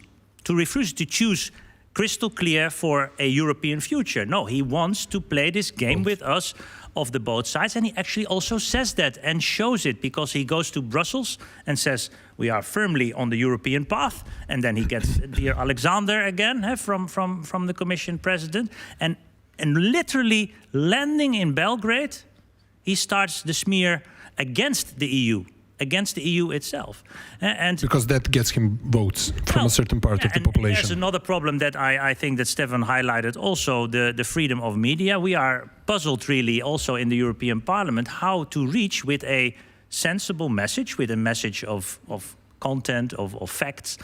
crystal clear for a European future. No, he wants to play this game with us of the both sides, and he actually also says that and shows it, because he goes to Brussels and says we are firmly on the European path, and then he gets dear Alexander again from the Commission president, and literally landing in Belgrade, he starts the smear against the EU. Against the EU itself. And because that gets him votes from a certain part of the population. There's another problem that I think that Stefan highlighted also, the freedom of media. We are puzzled really also in the European Parliament how to reach with a sensible message, with a message of content, of facts,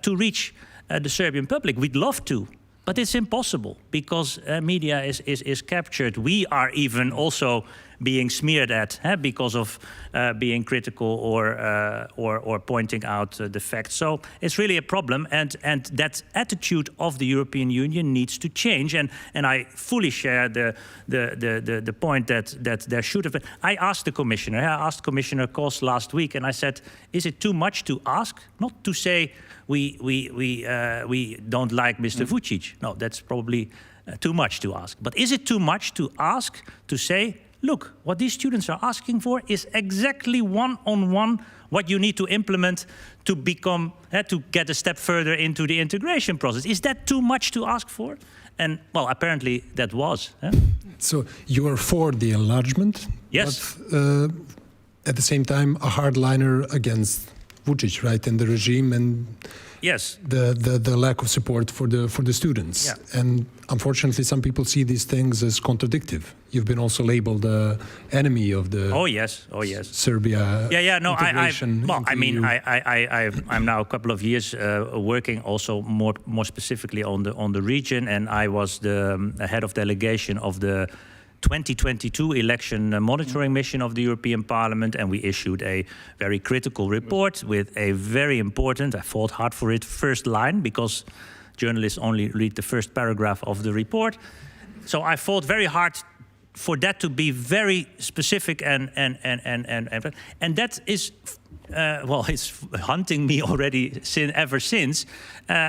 to reach the Serbian public. We'd love to, but it's impossible because media is captured. We are even also being smeared at because of being critical or pointing out the facts. So it's really a problem, and that attitude of the European Union needs to change. And I fully share the point that there should have been. I asked Commissioner Kos last week, and I said, is it too much to ask? Not to say we don't like Mr. Vučić. No, that's probably too much to ask. But is it too much to ask to say, look, what these students are asking for is exactly one-on-one what you need to implement to become, to get a step further into the integration process. Is that too much to ask for? And, well, apparently that was. So you are for the enlargement? Yes. But at the same time, a hardliner against Vučić, right, and the regime, and yes, the lack of support for the students. Yeah. And unfortunately, some people see these things as contradictive. You've been also labeled the enemy of the Serbia. No, integration. I'm now a couple of years working also more specifically on the region, and I was the head of delegation of the 2022 election monitoring mission of the European Parliament, and we issued a very critical report with a very important, I fought hard for it, first line, because journalists only read the first paragraph of the report. So I fought very hard for that to be very specific, and that is it's hunting me already ever since,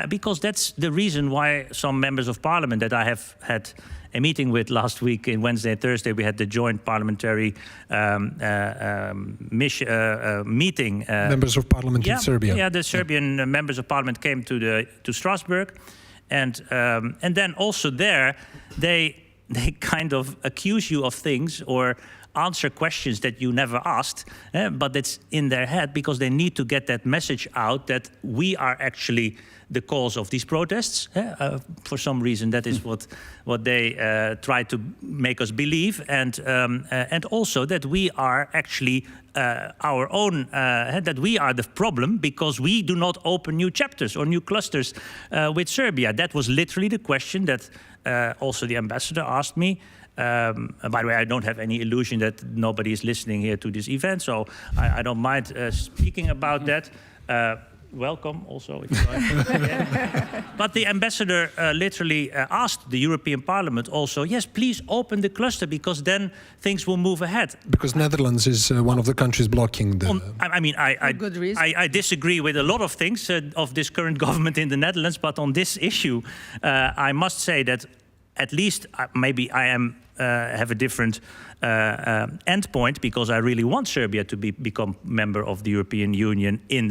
because that's the reason why some members of parliament that I have had a meeting with last week, in Wednesday and Thursday, we had the joint parliamentary meeting. Members of parliament in Serbia. Yeah, the Serbian members of parliament came to Strasbourg, and then also there they kind of accuse you of things or answer questions that you never asked, but it's in their head because they need to get that message out that we are actually the cause of these protests. For some reason, that is what they try to make us believe, and also that we are actually our own, that we are the problem because we do not open new chapters or new clusters with Serbia. That was literally the question that also the ambassador asked me. By the way, I don't have any illusion that nobody is listening here to this event, so I don't mind speaking about that. Welcome also. If you like. But the ambassador literally asked the European Parliament also, yes, please open the cluster because then things will move ahead. Because Netherlands is one of the countries blocking the... I disagree with a lot of things of this current government in the Netherlands, but on this issue, I must say that at least maybe I have a different endpoint because I really want Serbia to become member of the European Union in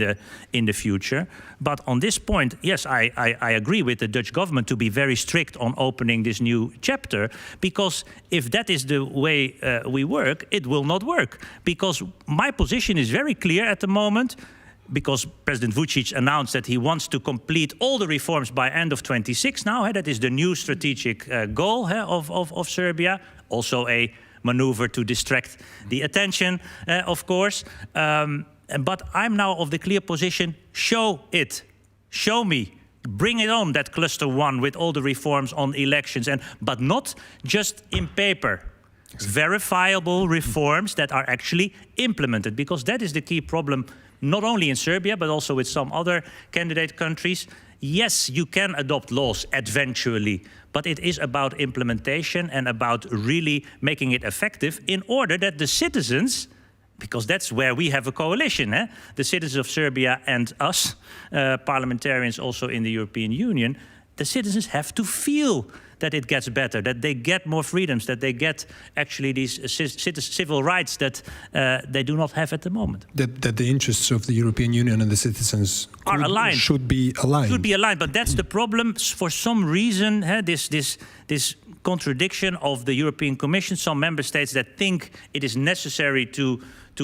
the future. But on this point, yes, I agree with the Dutch government to be very strict on opening this new chapter, because if that is the way we work, it will not work. Because my position is very clear at the moment, because President Vučić announced that he wants to complete all the reforms by end of 26 now. That is the new strategic goal of Serbia. Also a maneuver to distract the attention, of course. But I'm now of the clear position, show it. Show me. Bring it on, that cluster one with all the reforms on elections, but not just in paper. Verifiable reforms that are actually implemented, because that is the key problem, not only in Serbia, but also with some other candidate countries. Yes, you can adopt laws eventually, but it is about implementation and about really making it effective in order that the citizens, because that's where we have a coalition, the citizens of Serbia and us, parliamentarians also in the European Union, the citizens have to feel that it gets better, that they get more freedoms, that they get actually these civil rights that they do not have at the moment. That the interests of the European Union and the citizens are aligned. Should be aligned. Should be aligned, but that's the problem. For some reason, this contradiction of the European Commission, some member states that think it is necessary to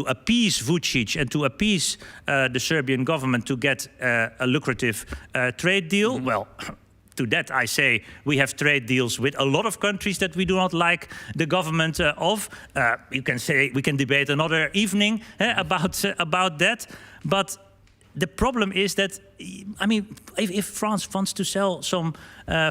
appease Vučić and to appease the Serbian government to get a lucrative trade deal. Well, to that I say we have trade deals with a lot of countries that we do not like the government of. You can say we can debate another evening about that. But the problem is that, I mean, if France wants to sell some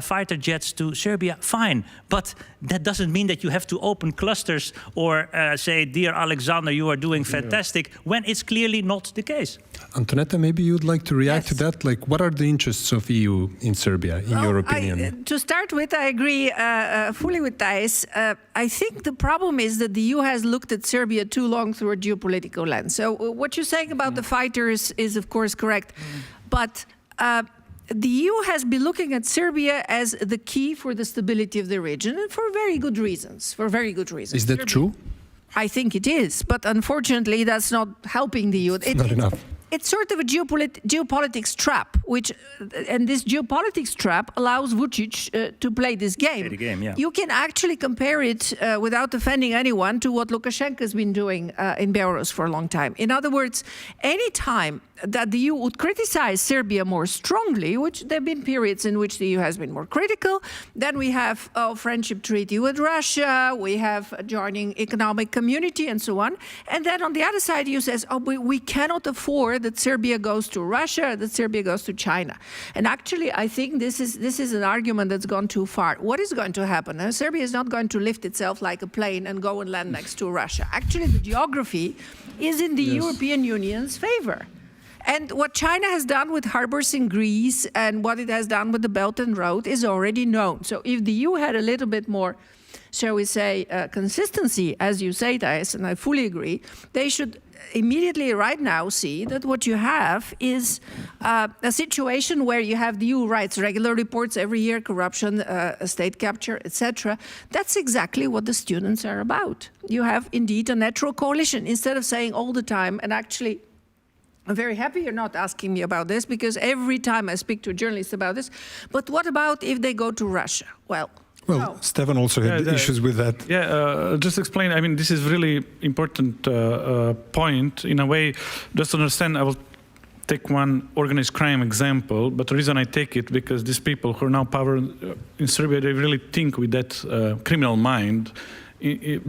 fighter jets to Serbia, fine. But that doesn't mean that you have to open clusters or say, dear Alexander, you are doing fantastic, when it's clearly not the case. Antonetta, maybe you'd like to react to that? Like, what are the interests of EU in Serbia, in your opinion? To start with, I agree fully with Thijs. I think the problem is that the EU has looked at Serbia too long through a geopolitical lens. So what you're saying about the fighters is, of course, correct. But the EU has been looking at Serbia as the key for the stability of the region, and for very good reasons. Is that true? I think it is, but unfortunately, that's not helping the EU. Not enough. It's sort of a geopolitics trap, and this geopolitics trap allows Vučić to play this game. You can actually compare it, without offending anyone, to what Lukashenko has been doing in Belarus for a long time. In other words, any time that the EU would criticize Serbia more strongly, which there have been periods in which the EU has been more critical, then we have a friendship treaty with Russia, we have joining economic community and so on. And then on the other side, EU says, oh, we cannot afford that Serbia goes to Russia, that Serbia goes to China. And actually, I think this is an argument that's gone too far. What is going to happen? Serbia is not going to lift itself like a plane and go and land next to Russia. Actually, the geography is in the European Union's favor. And what China has done with harbors in Greece and what it has done with the Belt and Road is already known. So if the EU had a little bit more, shall we say, consistency, as you say, Thijs, and I fully agree, they should immediately right now see that what you have is a situation where you have the EU writes regular reports every year, corruption, state capture, etc. That's exactly what the students are about. You have indeed a natural coalition instead of saying all the time, and actually I'm very happy you're not asking me about this, because every time I speak to a journalist about this, but what about if they go to Russia? Well, no. Stefan also had issues with that. Yeah, just explain. I mean, this is really important point in a way. Just to understand, I will take one organized crime example, but the reason I take it because these people who are now power in Serbia, they really think with that criminal mind.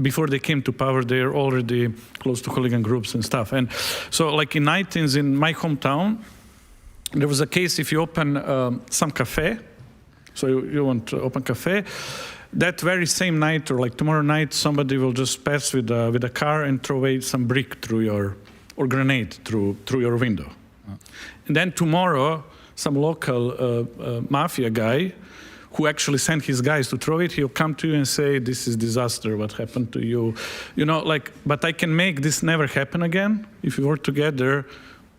Before they came to power, they are already close to hooligan groups and stuff. And so, like in 19s in my hometown, there was a case if you open some cafe, so you want to open cafe, that very same night or like tomorrow night, somebody will just pass with a car and throw away some brick through your, or grenade through your window. And then tomorrow, some local mafia guy who actually sent his guys to throw it, he'll come to you and say, this is disaster, what happened to you? You know, like, but I can make this never happen again. If we work together,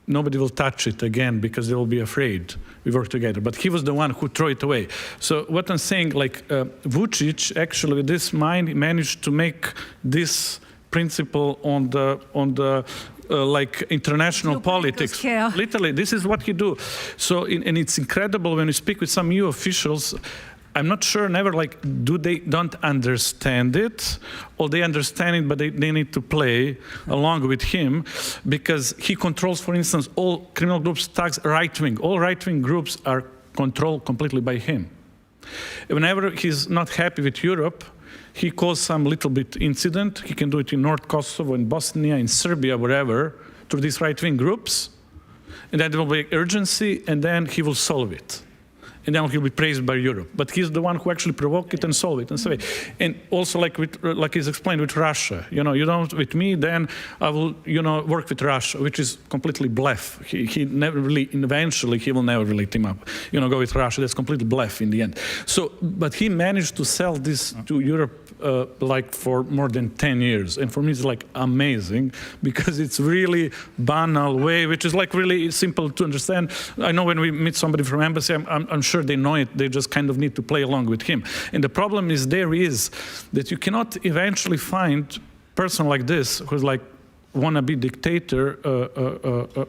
nobody will touch it again because they will be afraid we work together. But he was the one who threw it away. So what I'm saying, like Vučić actually with this mind managed to make this principle on the like international politics. Scale. Literally, this is what he do. So, and it's incredible when you speak with some EU officials. I'm not sure, never like, they don't understand it, or they understand it, but they need to play along with him, because he controls, for instance, all criminal groups, thugs, right-wing. All right-wing groups are controlled completely by him. Whenever he's not happy with Europe, he caused some little bit incident. He can do it in North Kosovo, in Bosnia, in Serbia, wherever, through these right-wing groups. And then there will be urgency, and then he will solve it. And then he'll be praised by Europe. But he's the one who actually provoked it and solved it and so. And also, like he's explained with Russia, you know, you don't with me, then I will, you know, work with Russia, which is completely bluff. He never really, eventually, he will never really team up, you know, go with Russia. That's completely bluff in the end. So, but he managed to sell this to Europe like for more than 10 years. And for me, it's like amazing because it's really banal way, which is like really simple to understand. I know when we meet somebody from embassy, I'm sure they know it, they just kind of need to play along with him. And the problem is that you cannot eventually find a person like this who's like wannabe dictator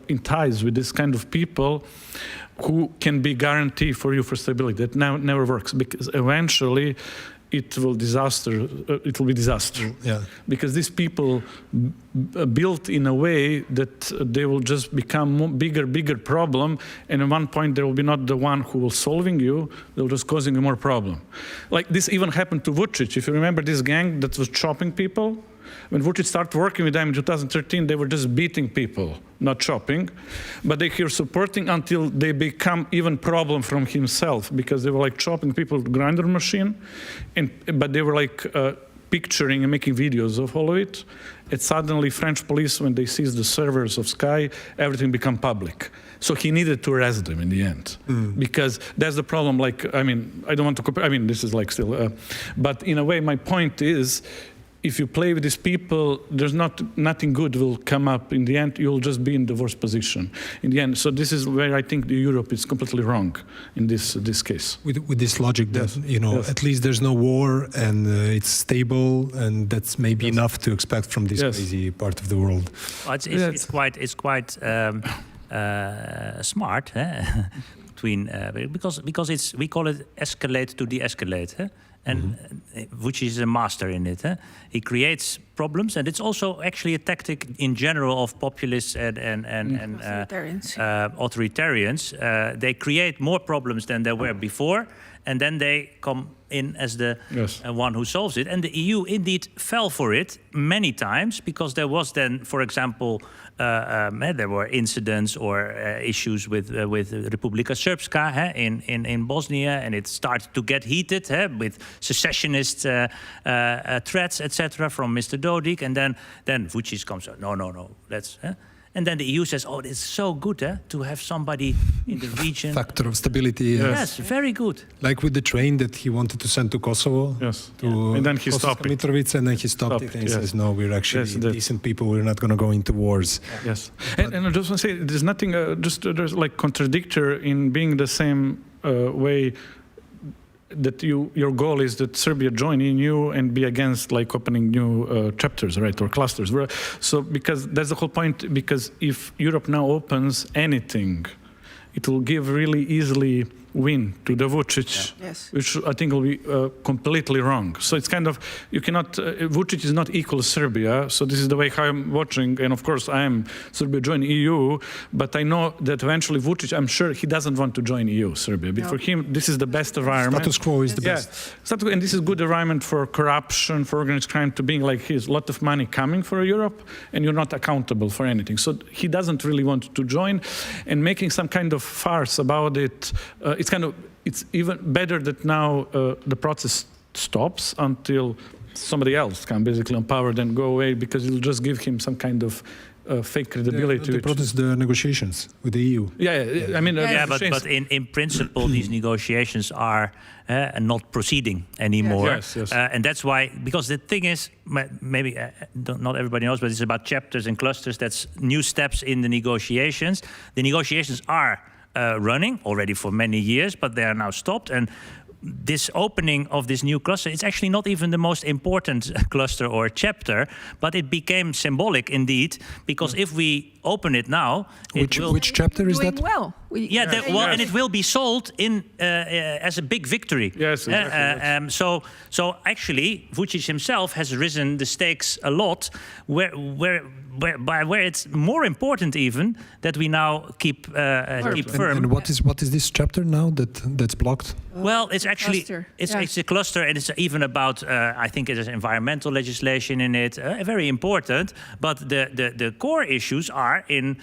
in ties with this kind of people who can be guarantee for you for stability. That never works, because eventually it will be disaster. Yeah. Because these people built in a way that they will just become bigger problem, and at one point they will be not the one who will solving you, they'll just causing you more problem. Like this even happened to Vučić. If you remember this gang that was chopping people, when Vučić started working with them in 2013, they were just beating people, not chopping. But they were supporting until they become even problem from himself, because they were like chopping people with grinder machine, but they were like picturing and making videos of all of it. And suddenly French police, when they seized the servers of Sky, everything became public. So he needed to arrest them in the end, because that's the problem. Like, I mean, I don't want to compare, I mean, this is like still, but in a way, my point is, if you play with these people, there's nothing good will come up. In the end, you'll just be in the worst position in the end. So this is where I think Europe is completely wrong in this case. With this logic that, you know, at least there's no war and it's stable, and that's maybe enough to expect from this crazy part of the world. Well, it's quite smart, between because we call it escalate to de-escalate. And Vučić is a master in it. He creates problems, and it's also actually a tactic in general of populists and authoritarians. They create more problems than there were before, and then they come in as the one who solves it. And the EU indeed fell for it many times, because there was then, for example, there were incidents or issues with Republika Srpska in Bosnia, and it started to get heated with secessionist threats, etc., from Mr. Dodik, and then Vučić comes out, no, let's. And then the EU says, oh, it's so good to have somebody in the region. Factor of stability. Yes, very good. Like with the train that he wanted to send to Kosovo. Yes. And then he stopped it. Mitrovica, and then he stopped it. And he says, no, we're actually decent people. We're not going to go into wars. Yes. And I just want to say, there's nothing, there's like contradictory in being the same way that your goal is that Serbia join EU and be against like opening new chapters, right, or clusters. So because that's the whole point, because if Europe now opens anything, it will give really easily win to the Vučić, Yes. which I think will be completely wrong. So it's kind of, you cannot, Vučić is not equal Serbia, so this is the way how I'm watching, and of course I am Serbia join EU, but I know that eventually Vučić, I'm sure he doesn't want to join EU, Serbia, but for him this is the best environment. Status quo is the best. And this is good environment for corruption, for organized crime to being like his, a lot of money coming for Europe, and you're not accountable for anything. So he doesn't really want to join, and making some kind of farce about it, it's even better that now the process stops until somebody else can basically on power then go away, because it'll just give him some kind of fake credibility. The protest, the negotiations with the EU. I mean, but in principle, these negotiations are not proceeding anymore. Yes. And that's why, because the thing is, maybe not everybody knows, but it's about chapters and clusters. That's new steps in the negotiations. The negotiations are running already for many years, but they are now stopped. And this opening of this new cluster, it's actually not even the most important cluster or chapter, but it became symbolic indeed, because if we open it now, Which chapter is that? Well. And it will be sold in as a big victory. Yes, exactly. So actually, Vučić himself has risen the stakes a lot, where it's more important even that we now keep firm. And what is this chapter now that's blocked? Well, it's actually Cluster. it's a cluster, and it's even about I think there's environmental legislation in it, very important. But the core issues are in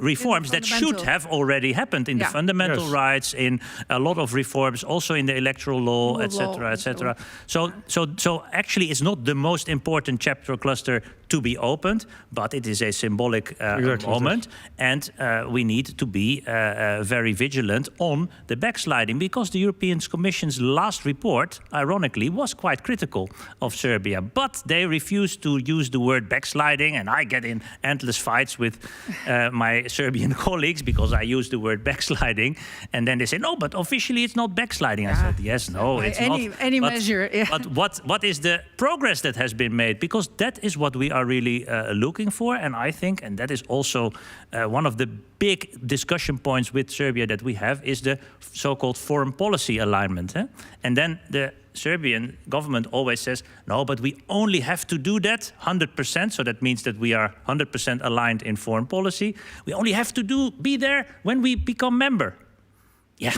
reforms that should have already happened in the fundamental rights, in a lot of reforms, also in the electoral law, etc., etc. So actually, it's not the most important chapter or cluster to be opened, but it is a symbolic moment, and we need to be very vigilant on the backsliding, because the European Commission's last report, ironically, was quite critical of Serbia, but they refused to use the word backsliding, and I get in endless fights with my Serbian colleagues because I use the word backsliding, and then they say, no, but officially it's not backsliding. I said, yes, no, it's not. Any measure. Yeah. But what is the progress that has been made? Because that is what we are really looking for, and I think, and that is also one of the big discussion points with Serbia that we have, is the so-called foreign policy alignment. And then the Serbian government always says, no, but we only have to do that 100%, so that means that we are 100% aligned in foreign policy. We only have to be there when we become member. Yeah,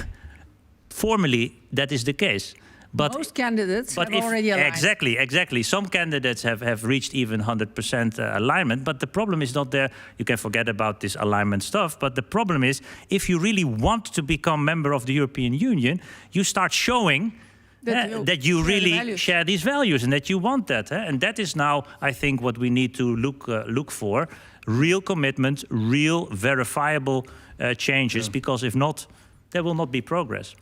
formally that is the case. But most candidates have already aligned. Exactly. Some candidates have reached even 100% alignment, but the problem is not there. You can forget about this alignment stuff, but the problem is, if you really want to become member of the European Union, you start showing that you really share these values and that you want that. And that is now, I think, what we need to look for. Real commitment, real verifiable changes, because if not, there will not be progress.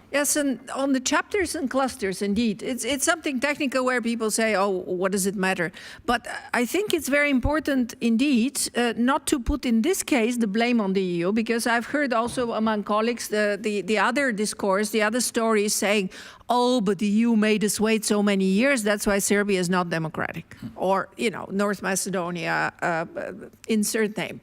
Yes, and on the chapters and clusters, indeed, it's something technical where people say, oh, what does it matter? But I think it's very important, indeed, not to put in this case the blame on the EU, because I've heard also among colleagues the other discourse, the other stories saying, oh, but the EU made us wait so many years, that's why Serbia is not democratic. Or, North Macedonia, insert name.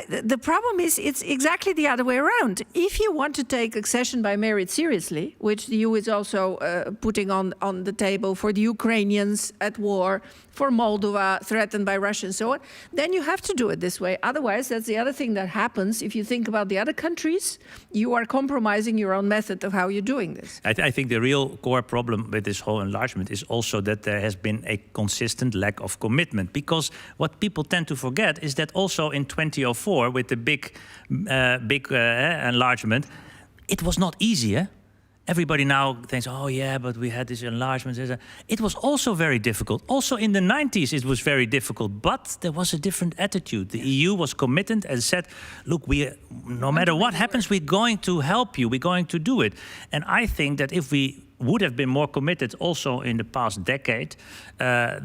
The problem is it's exactly the other way around. If you want to take accession by merit seriously, which the EU is also putting on the table for the Ukrainians at war, for Moldova threatened by Russia and so on, then you have to do it this way. Otherwise, that's the other thing that happens. If you think about the other countries, you are compromising your own method of how you're doing this. I think the real core problem with this whole enlargement is also that there has been a consistent lack of commitment. Because what people tend to forget is that also in 2004, with the big enlargement, it was not easy. Everybody now thinks, oh yeah, but we had this enlargement. It was also very difficult. Also in the 90s, it was very difficult, but there was a different attitude. The EU was committed and said, look, no matter what happens, we're going to help you. We're going to do it. And I think that if we would have been more committed also in the past decade,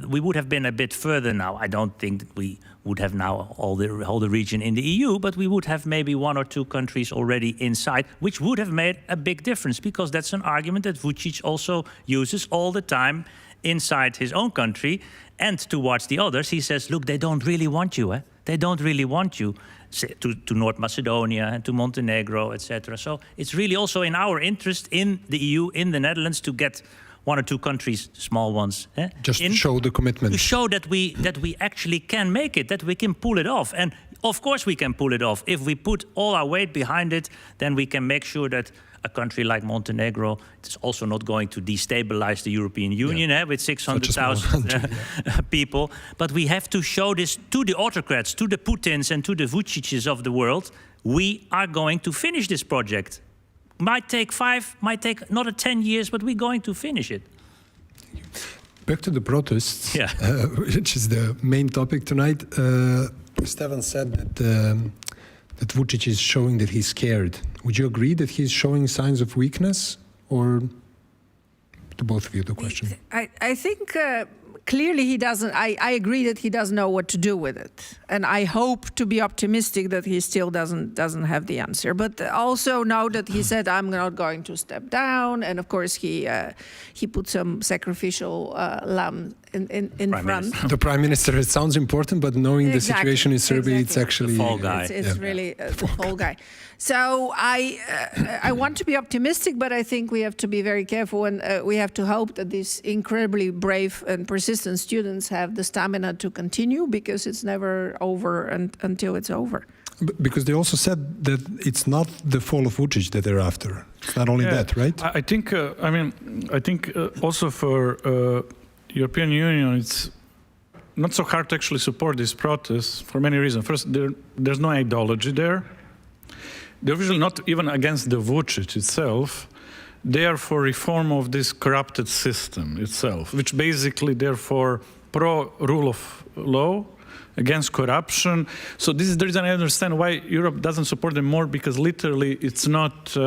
we would have been a bit further now. I don't think that we would have now all the region in the EU, but we would have maybe one or two countries already inside, which would have made a big difference, because that's an argument that Vučić also uses all the time inside his own country and towards the others, he says, look, they don't really want you. They don't really want you to North Macedonia and to Montenegro, etc. So it's really also in our interest in the EU, in the Netherlands, to get one or two countries, small ones, just to show the commitment, to show that we actually can make it, that we can pull it off. And of course we can pull it off. If we put all our weight behind it, then we can make sure that a country like Montenegro is also not going to destabilize the European Union with 600,000 people. But we have to show this to the autocrats, to the Putins and to the Vucic's of the world. We are going to finish this project. Might take 5, might take another 10 years, but we're going to finish it. Back to the protests, which is the main topic tonight. Stefan said that Vučić is showing that he's scared. Would you agree that he's showing signs of weakness? Or to both of you, the question. I think clearly he doesn't. I agree that he doesn't know what to do with it, and I hope to be optimistic that he still doesn't have the answer. But also know that he said, "I'm not going to step down," and of course he put some sacrificial lamb in front. The Prime Minister. It sounds important, but knowing the situation in Serbia, it's actually the fall guy. It's really the fall guy. So I want to be optimistic, but I think we have to be very careful, and we have to hope that these incredibly brave and persistent students have the stamina to continue, because it's never over until it's over. Because they also said that it's not the fall of Vučić that they're after. It's not only that, right? I think. I think also for European Union, it's not so hard to actually support these protests for many reasons. First, there's no ideology there. They're usually not even against the Vučić itself. They are for reform of this corrupted system itself, which basically they're for pro-rule of law, against corruption. So this is the reason I understand why Europe doesn't support them more, because literally it's not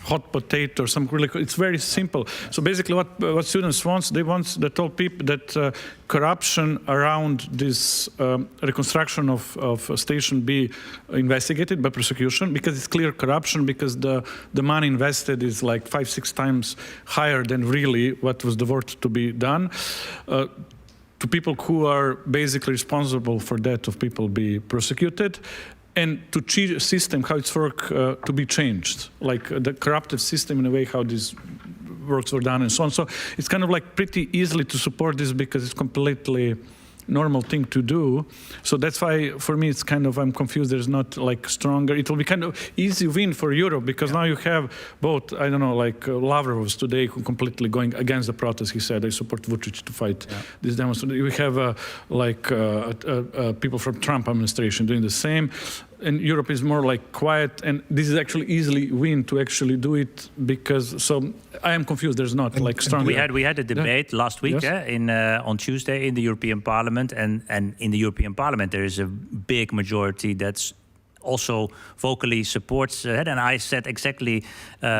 hot potato or something really. It's very simple. So basically what students want, they told people that corruption around this reconstruction of station be investigated by prosecution, because it's clear corruption, because the money invested is like 5-6 times higher than really what was the work to be done. To people who are basically responsible for that of people be prosecuted, and to change system, how it's work to be changed, like the corrupted system in a way how these works were done and so on. So it's kind of like pretty easily to support this, because it's completely normal thing to do. So that's why for me it's kind of, I'm confused, there's not like stronger. It will be kind of easy win for Europe, because now you have both, I don't know, like Lavrov's today who completely going against the protest. He said, I support Vučić to fight this demonstration. We have people from Trump administration doing the same. And Europe is more like quiet, and this is actually easily win to actually do it, because so I am confused. There's not like strong. We had a debate last week on Tuesday in the European Parliament, and in the European Parliament there is a big majority that's also vocally supports it. And I said exactly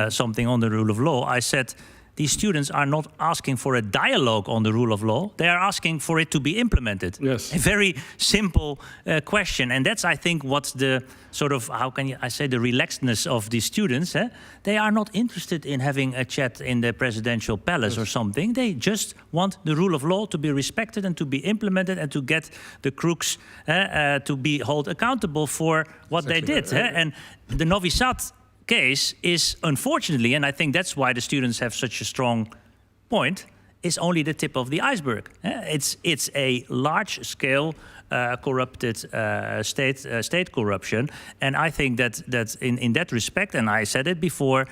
something on the rule of law. I said, these students are not asking for a dialogue on the rule of law. They are asking for it to be implemented. Yes. A very simple question. And that's, I think, what's the sort of, how can I say, the relaxedness of these students. They are not interested in having a chat in the presidential palace or something. They just want the rule of law to be respected and to be implemented, and to get the crooks to be held accountable for what they did. And the Novi Sad case is, unfortunately, and I think that's why the students have such a strong point, is only the tip of the iceberg. It's a large-scale corrupted state corruption, and I think that in that respect, and I said it before,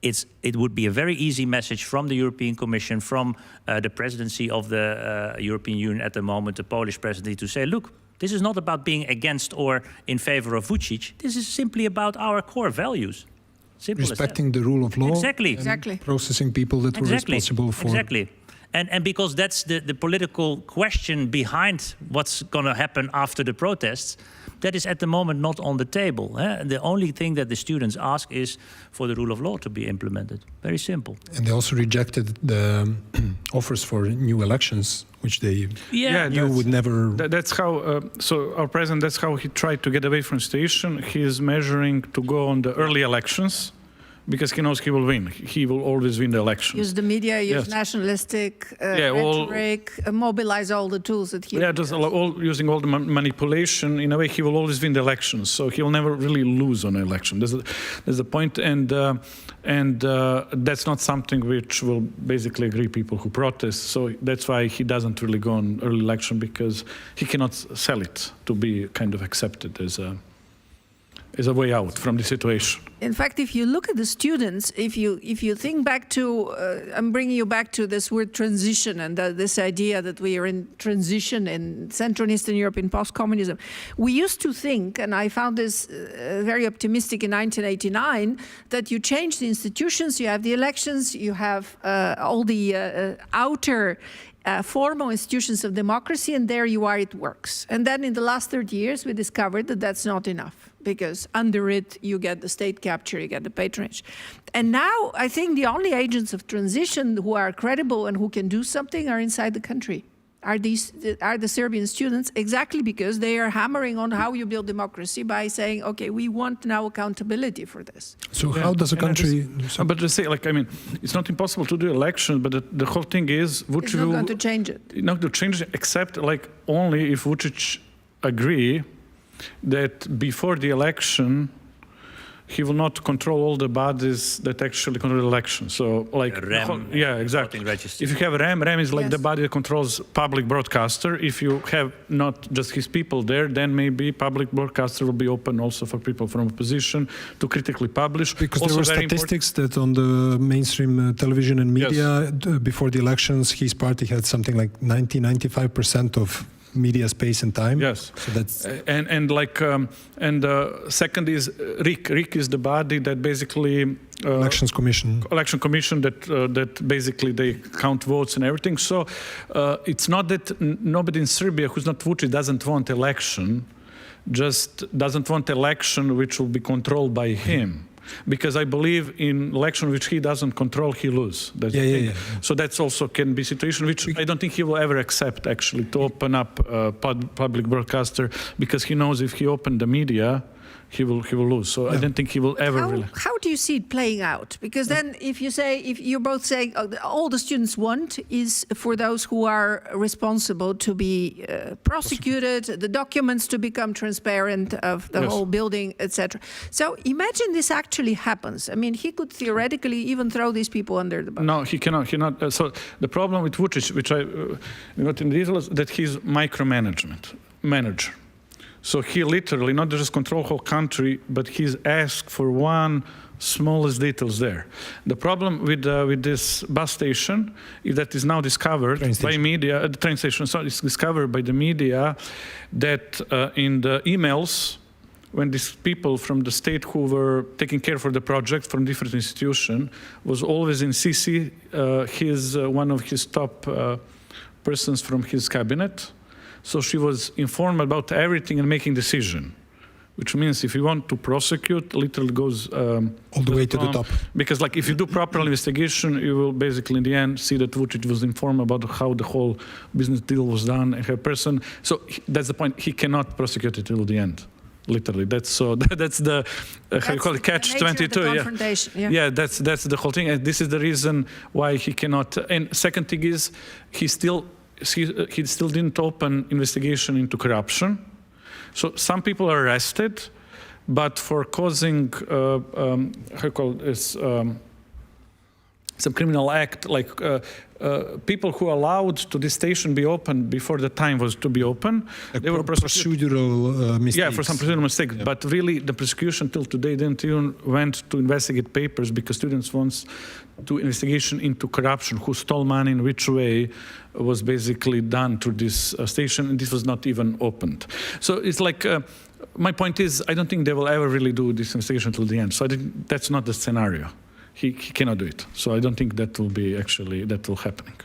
it would be a very easy message from the European Commission, from the presidency of the European Union at the moment, the Polish presidency, to say, look, this is not about being against or in favor of Vučić. This is simply about our core values. Simple respecting the rule of law, exactly. Processing people that were responsible for. Exactly. And because that's the political question behind what's going to happen after the protests, that is at the moment not on the table. The only thing that the students ask is for the rule of law to be implemented. Very simple. And they also rejected the offers for new elections, which they knew would never... That's how, so our president, that's how he tried to get away from station. He is measuring to go on the early elections, because he knows he will win. He will always win the election. Use the media, use Yes. nationalistic all- rhetoric, mobilize all the tools that he Yeah, just using all the manipulation. In a way, he will always win the elections, so he will never really lose on an election. There's a point, and that's not something which will basically agree people who protest. So that's why he doesn't really go on early election, because he cannot sell it to be kind of accepted as a way out from the situation. In fact, if you look at the students, if you think back to, I'm bringing you back to this word transition and this idea that we are in transition in Central and Eastern Europe in post-communism. We used to think, and I found this very optimistic in 1989, that you change the institutions, you have the elections, you have all the outer formal institutions of democracy, and there you are, it works. And then in the last 30 years, we discovered that that's not enough, because under it, you get the state capture, you get the patronage. And now, I think the only agents of transition who are credible and who can do something are inside the country. Are the Serbian students, exactly because they are hammering on how you build democracy by saying, okay, we want now accountability for this. So how does a country... But to say, like, I mean, it's not impossible to do election, but the whole thing is... It's not going to change it. Not to change it, except, like, only if Vučić agree that before the election, he will not control all the bodies that actually control the election. So, like, REM, yeah, exactly. voting register. If you have REM is like Yes. the body that controls public broadcaster. If you have not just his people there, then maybe public broadcaster will be open also for people from opposition to critically publish. Because Also there were very important- statistics that on the mainstream television and media before the elections, his party had something like 95% of media space and time. Yes. So that's second is RIK. RIK is the body that basically Elections Commission. election commission that basically they count votes and everything. So it's not that nobody in Serbia who's not Vučić doesn't want election, just doesn't want election which will be controlled by him. Because I believe in election which he doesn't control, he lose. That's the thing. Yeah. So that's also can be a situation which I don't think he will ever accept, actually, to open up public broadcaster, because he knows if he opened the media, he will lose. So I don't think he will ever really. How do you see it playing out? Because then if you're both saying all the students want is for those who are responsible to be prosecuted, the documents to become transparent of the Yes. whole building, etc. So imagine this actually happens. I mean, he could theoretically even throw these people under the bus. No, he cannot. So the problem with Vučić, which I got in details, that he's manager. So he literally not just control whole country, but he's asked for one smallest details there. The problem with this bus station is that is now discovered by media. The train station, so it's discovered by the media that in the emails, when these people from the state who were taking care for the project from different institutions was always in CC, one of his top persons from his cabinet. So she was informed about everything and making decision, which means if you want to prosecute, literally goes all the way to the top. Because, like, if you do proper investigation, you will basically in the end see that Vučić was informed about how the whole business deal was done and her person. So that's the point. He cannot prosecute it till the end. Literally, that's the how you call it, catch-22. Yeah, that's the whole thing, and this is the reason why he cannot. And second thing is, he still didn't open investigation into corruption. So some people are arrested, but for causing how you call this some criminal act, like people who allowed to this station be open before the time was to be open. Like they were procedural mistakes. Yeah, for some procedural mistakes. Yeah. But really, the prosecution till today didn't even went to investigate papers because students want to investigation into corruption, who stole money in which way was basically done to this station, and this was not even opened. So it's like, my point is, I don't think they will ever really do this investigation till the end. So I think that's not the scenario. He cannot do it. So I don't think that will be actually, that will happening.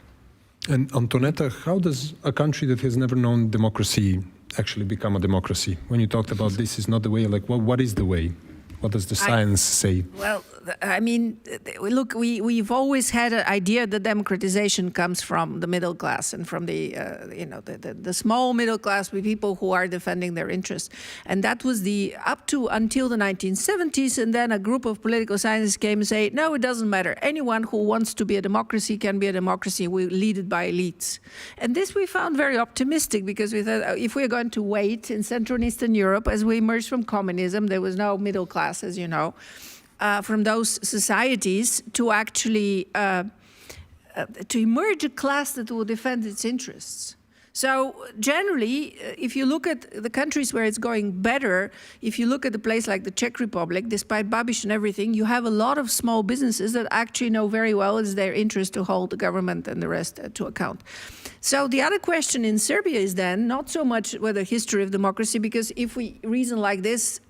And Antonetta, how does a country that has never known democracy actually become a democracy? When you talked about this is not the way, like, well, what is the way? What does the science say? Well, I mean, look, we've always had an idea that democratization comes from the middle class and from the small middle class, with people who are defending their interests. And that was until the 1970s. And then a group of political scientists came and say, no, it doesn't matter. Anyone who wants to be a democracy can be a democracy. We lead it by elites. And this we found very optimistic, because we thought if we're going to wait in Central and Eastern Europe, as we emerged from communism, there was no middle class, as you know, from those societies to actually to emerge a class that will defend its interests. So generally, if you look at the countries where it's going better, if you look at a place like the Czech Republic, despite Babiš and everything, you have a lot of small businesses that actually know very well it's their interest to hold the government and the rest to account. So the other question in Serbia is then not so much whether history of democracy, because if we reason like this,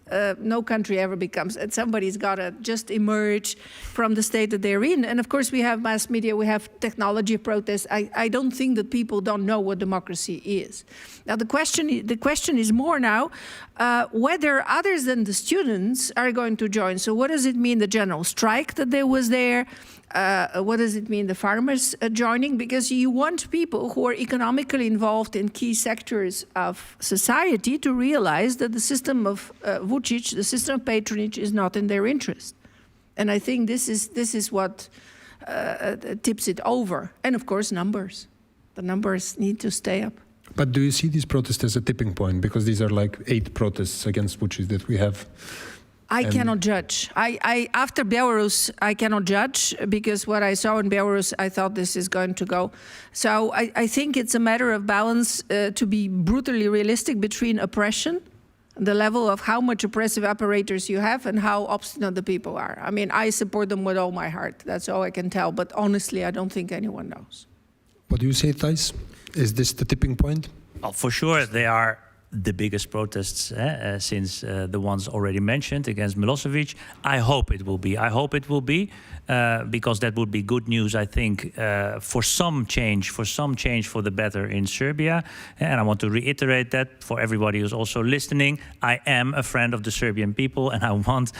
no country ever becomes, and somebody's got to just emerge from the state that they're in. And of course, we have mass media, we have technology protests. I don't think that people don't know what democracy is. Now, the question is more now whether others than the students are going to join. So what does it mean, the general strike that there was there? What does it mean, the farmers joining? Because you want people who are economically involved in key sectors of society to realize that the system of Vučić, the system of patronage, is not in their interest. And I think this is what tips it over. And of course, numbers. The numbers need to stay up. But do you see these protests as a tipping point? Because these are like 8 protests against Vučić that we have. I cannot judge. After Belarus, I cannot judge, because what I saw in Belarus, I thought this is going to go. So I think it's a matter of balance, to be brutally realistic, between oppression, the level of how much oppressive apparatus you have, and how obstinate the people are. I mean, I support them with all my heart. That's all I can tell. But honestly, I don't think anyone knows. What do you say, Thijs? Is this the tipping point? Well, for sure, they are the biggest protests since the ones already mentioned against Milosevic. I hope it will be. I hope it will be, because that would be good news, I think, for some change for the better in Serbia. And I want to reiterate that for everybody who's also listening. I am a friend of the Serbian people, and I want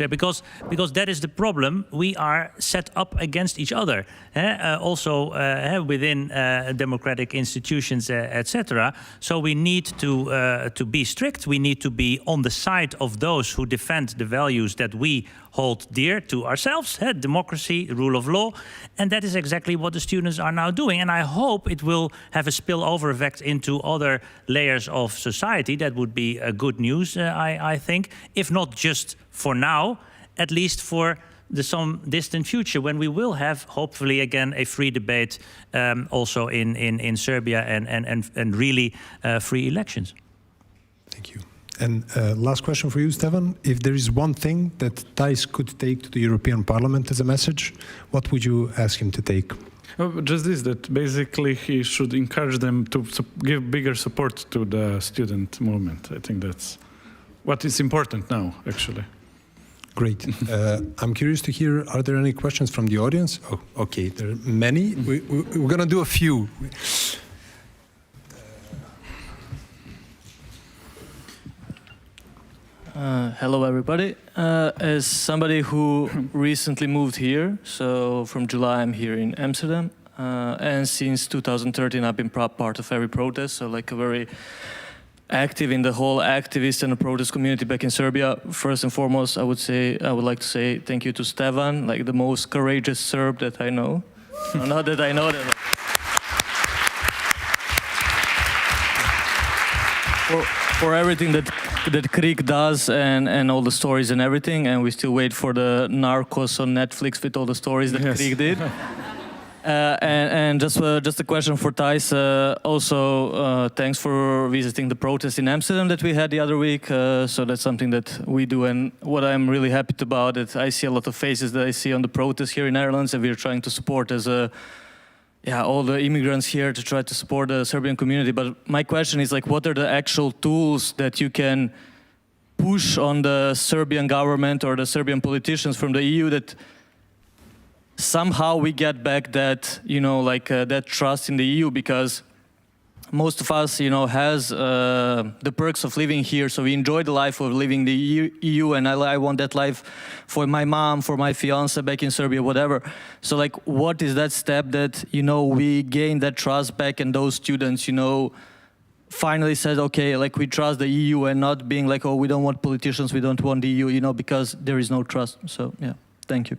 because that is the problem. We are set up against each other, also within democratic institutions, etc. So we need to be strict. We need to be on the side of those who defend the values that we hold dear to ourselves, democracy, rule of law. And that is exactly what the students are now doing. And I hope it will have a spillover effect into other layers of society. That would be good news, I think, if not just for now, at least for some distant future, when we will have, hopefully, again, a free debate also in Serbia, and really free elections. Thank you. And last question for you, Stefan. If there is one thing that Thijs could take to the European Parliament as a message, what would you ask him to take? Just this, that basically he should encourage them to give bigger support to the student movement. I think that's what is important now, actually. Great. I'm curious to hear, are there any questions from the audience? Oh, okay, there are many. We're going to do a few. Hello, everybody. As somebody who recently moved here, so from July I'm here in Amsterdam, and since 2013 I've been part of every protest, so like a very active in the whole activist and protest community back in Serbia. First and foremost, I would like to say thank you to Stefan, like the most courageous Serb that I know. Not that I know that. For everything that Krik does and all the stories and everything, and we still wait for the Narcos on Netflix with all the stories that Krik did. And just a question for Thijs. Also, thanks for visiting the protest in Amsterdam that we had the other week. So that's something that we do, and what I'm really happy about it, I see a lot of faces that I see on the protest here in Netherlands, and we're trying to support as all the immigrants here to try to support the Serbian community. But my question is, like, what are the actual tools that you can push on the Serbian government or the Serbian politicians from the EU that somehow we get back that, that trust in the EU? Because most of us, has the perks of living here. So we enjoy the life of living the EU, and I want that life for my mom, for my fiance back in Serbia, whatever. So like, what is that step that, we gain that trust back, and those students, finally said, okay, like we trust the EU, and not being like, oh, we don't want politicians, we don't want the EU, because there is no trust. So yeah, thank you.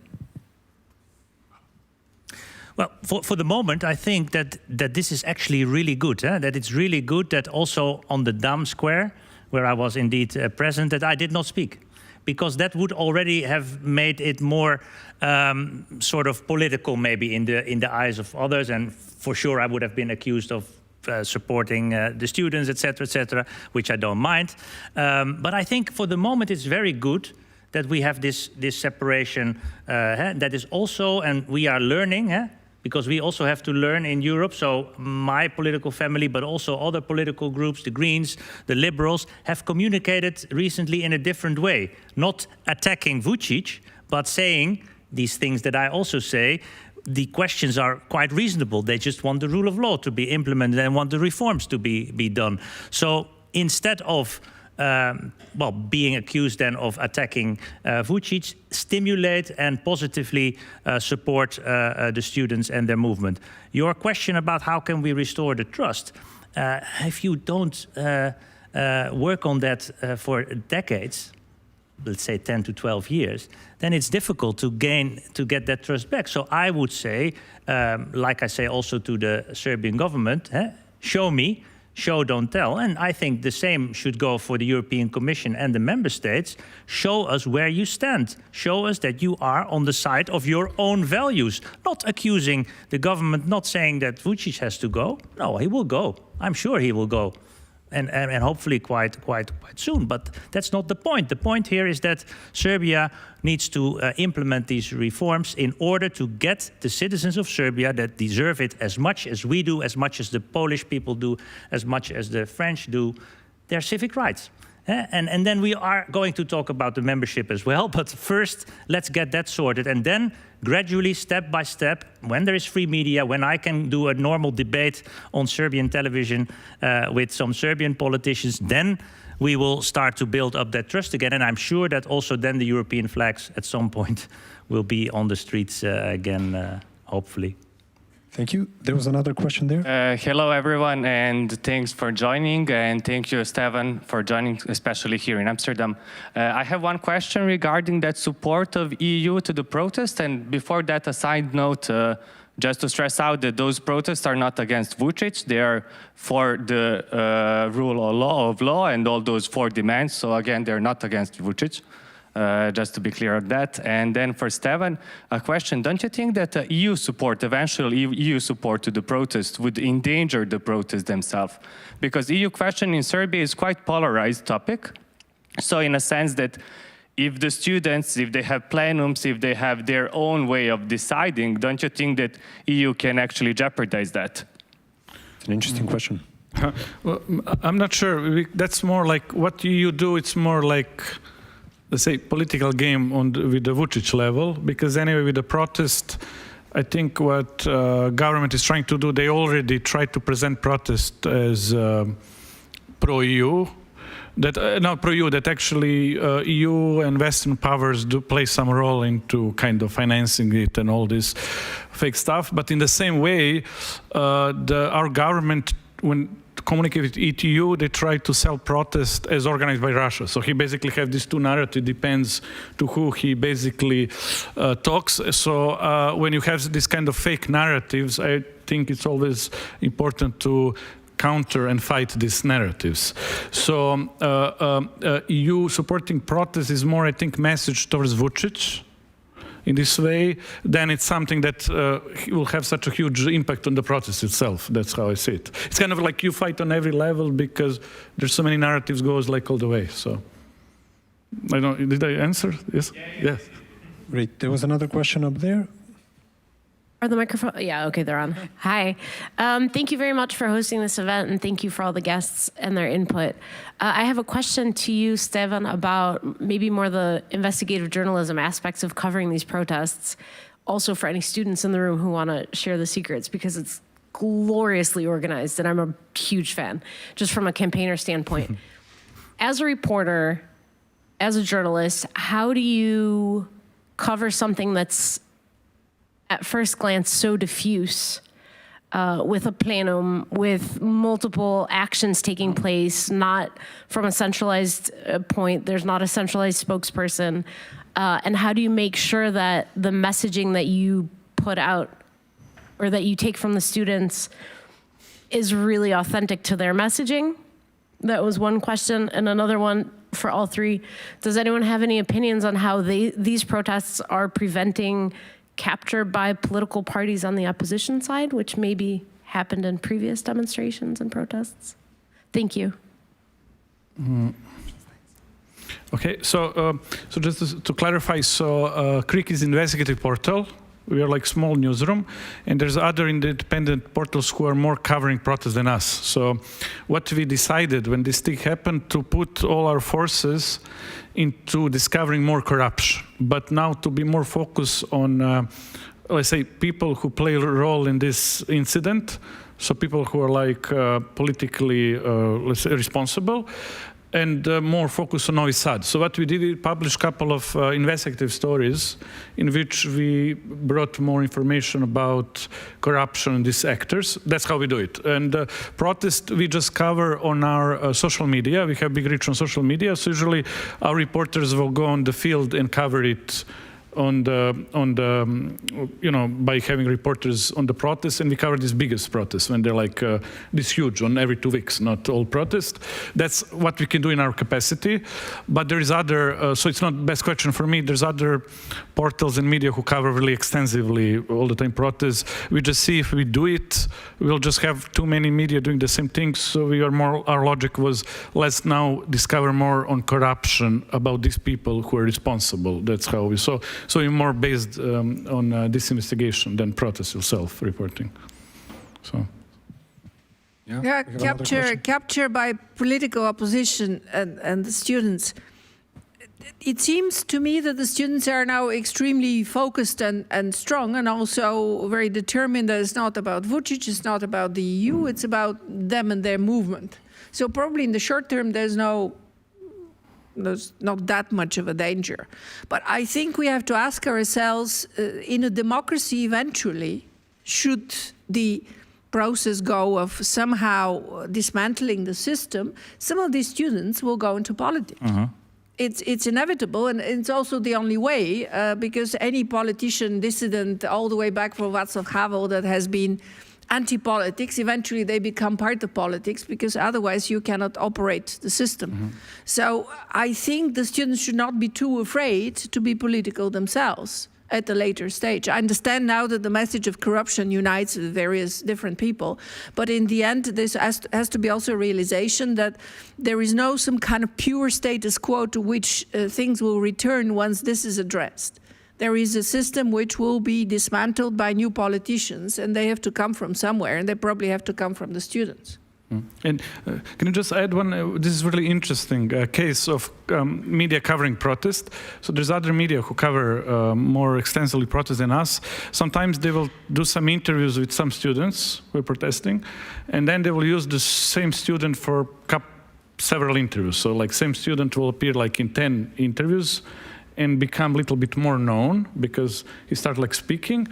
Well, for the moment, I think that this is actually really good. That it's really good that also on the Dam Square, where I was indeed present, that I did not speak. Because that would already have made it more sort of political, maybe in the eyes of others. And for sure, I would have been accused of supporting the students, etc., which I don't mind. But I think for the moment it's very good that we have this separation that is also, and we are learning, because we also have to learn in Europe. So my political family, but also other political groups, the Greens, the Liberals, have communicated recently in a different way, not attacking Vučić, but saying these things that I also say. The questions are quite reasonable. They just want the rule of law to be implemented and want the reforms to be done. So instead of being accused then of attacking Vučić, stimulate and positively support the students and their movement. Your question about how can we restore the trust, if you don't work on that for decades, let's say 10 to 12 years, then it's difficult to get that trust back. So I would say, like I say also to the Serbian government, show me, show, don't tell. And I think the same should go for the European Commission and the member states. Show us where you stand. Show us that you are on the side of your own values, not accusing the government, not saying that Vučić has to go. No, he will go. I'm sure he will go. And hopefully quite soon. But that's not the point. The point here is that Serbia needs to implement these reforms in order to get the citizens of Serbia that deserve it as much as we do, as much as the Polish people do, as much as the French do, their civic rights. And then we are going to talk about the membership as well. But first, let's get that sorted. And then gradually, step by step, when there is free media, when I can do a normal debate on Serbian television with some Serbian politicians, then we will start to build up that trust again. And I'm sure that also then the European flags at some point will be on the streets again, hopefully. Thank you. There was another question there. Hello, everyone, and thanks for joining. And thank you, Stefan, for joining, especially here in Amsterdam. I have one question regarding that support of EU to the protest. And before that, a side note, just to stress out that those protests are not against Vučić. They are for the rule of law and all those 4 demands. So again, they're not against Vučić. Just to be clear on that. And then for Stefan, a question. Don't you think that EU support, eventual EU support to the protest would endanger the protests themselves? Because EU question in Serbia is quite polarized topic. So in a sense that if the students, if they have plenums, if they have their own way of deciding, don't you think that EU can actually jeopardize that? It's an interesting question. Well, I'm not sure. That's more like what you do. It's more like, let's say, political game with the Vučić level, because anyway, with the protest, I think what government is trying to do, they already tried to present protest as pro-EU, not pro-EU, that actually EU and Western powers do play some role into kind of financing it and all this fake stuff. But in the same way, our government, when communicate with ETU, they try to sell protest as organized by Russia. So he basically have these 2 narratives, depends to who he basically talks. So when you have this kind of fake narratives, I think it's always important to counter and fight these narratives. So EU supporting protest is more, I think, message towards Vučić. In this way, then it's something that will have such a huge impact on the protest itself. That's how I see it. It's kind of like you fight on every level because there's so many narratives goes like all the way. So, I don't. Did I answer? Yes. Yes. Great. There was another question up there. Are the microphone? Yeah, okay, they're on. Hi. Thank you very much for hosting this event, and thank you for all the guests and their input. I have a question to you, Stefan, about maybe more the investigative journalism aspects of covering these protests, also for any students in the room who want to share the secrets, because it's gloriously organized, and I'm a huge fan, just from a campaigner standpoint. As a reporter, as a journalist, how do you cover something that's at first glance so diffuse, with a plenum, with multiple actions taking place, not from a centralized point, there's not a centralized spokesperson, and how do you make sure that the messaging that you put out or that you take from the students is really authentic to their messaging? That was one question. And another one for all three, does anyone have any opinions on how these protests are preventing capture by political parties on the opposition side, which maybe happened in previous demonstrations and protests? Thank you. Okay, so just to clarify, CRIC is an investigative portal. We are like small newsroom, and there's other independent portals who are more covering protests than us. So what we decided when this thing happened, to put all our forces into discovering more corruption, but now to be more focused on, let's say, people who play a role in this incident. So people who are like politically, let's say, responsible, and more focus on Novi Sad. So what we did, we published a couple of investigative stories in which we brought more information about corruption and these actors. That's how we do it. And protest, we just cover on our social media. We have big reach on social media. So usually our reporters will go on the field and cover it on the by having reporters on the protests, and we cover these biggest protests when they're like this huge on every 2 weeks, not all protests. That's what we can do in our capacity. But there is other, so it's not best question for me, there's other portals and media who cover really extensively all the time protests. We just see if we do it, we'll just have too many media doing the same thing. So we are more, our logic was, let's now discover more on corruption about these people who are responsible. That's how we saw. So you're more based on this investigation than protest yourself reporting. So. Yeah, capture by political opposition and the students. It seems to me that the students are now extremely focused and strong, and also very determined that it's not about Vučić, it's not about the EU, it's about them and their movement. So probably in the short term there's not that much of a danger. But I think we have to ask ourselves, in a democracy eventually, should the process go of somehow dismantling the system, some of these students will go into politics. It's inevitable, and it's also the only way, because any politician, dissident, all the way back from Václav Havel, that has been anti-politics, eventually they become part of politics, because otherwise you cannot operate the system. So I think the students should not be too afraid to be political themselves at a later stage. I understand now that the message of corruption unites various different people, but in the end this has to be also a realization that there is no some kind of pure status quo to which things will return once this is addressed. There is a system which will be dismantled by new politicians, and they have to come from somewhere, and they probably have to come from the students. And can you just add one, this is really interesting case of media covering protest. So there's other media who cover more extensively protest than us. Sometimes they will do some interviews with some students who are protesting, and then they will use the same student for several interviews. So like same student will appear like in 10 interviews and become a little bit more known because he started like speaking.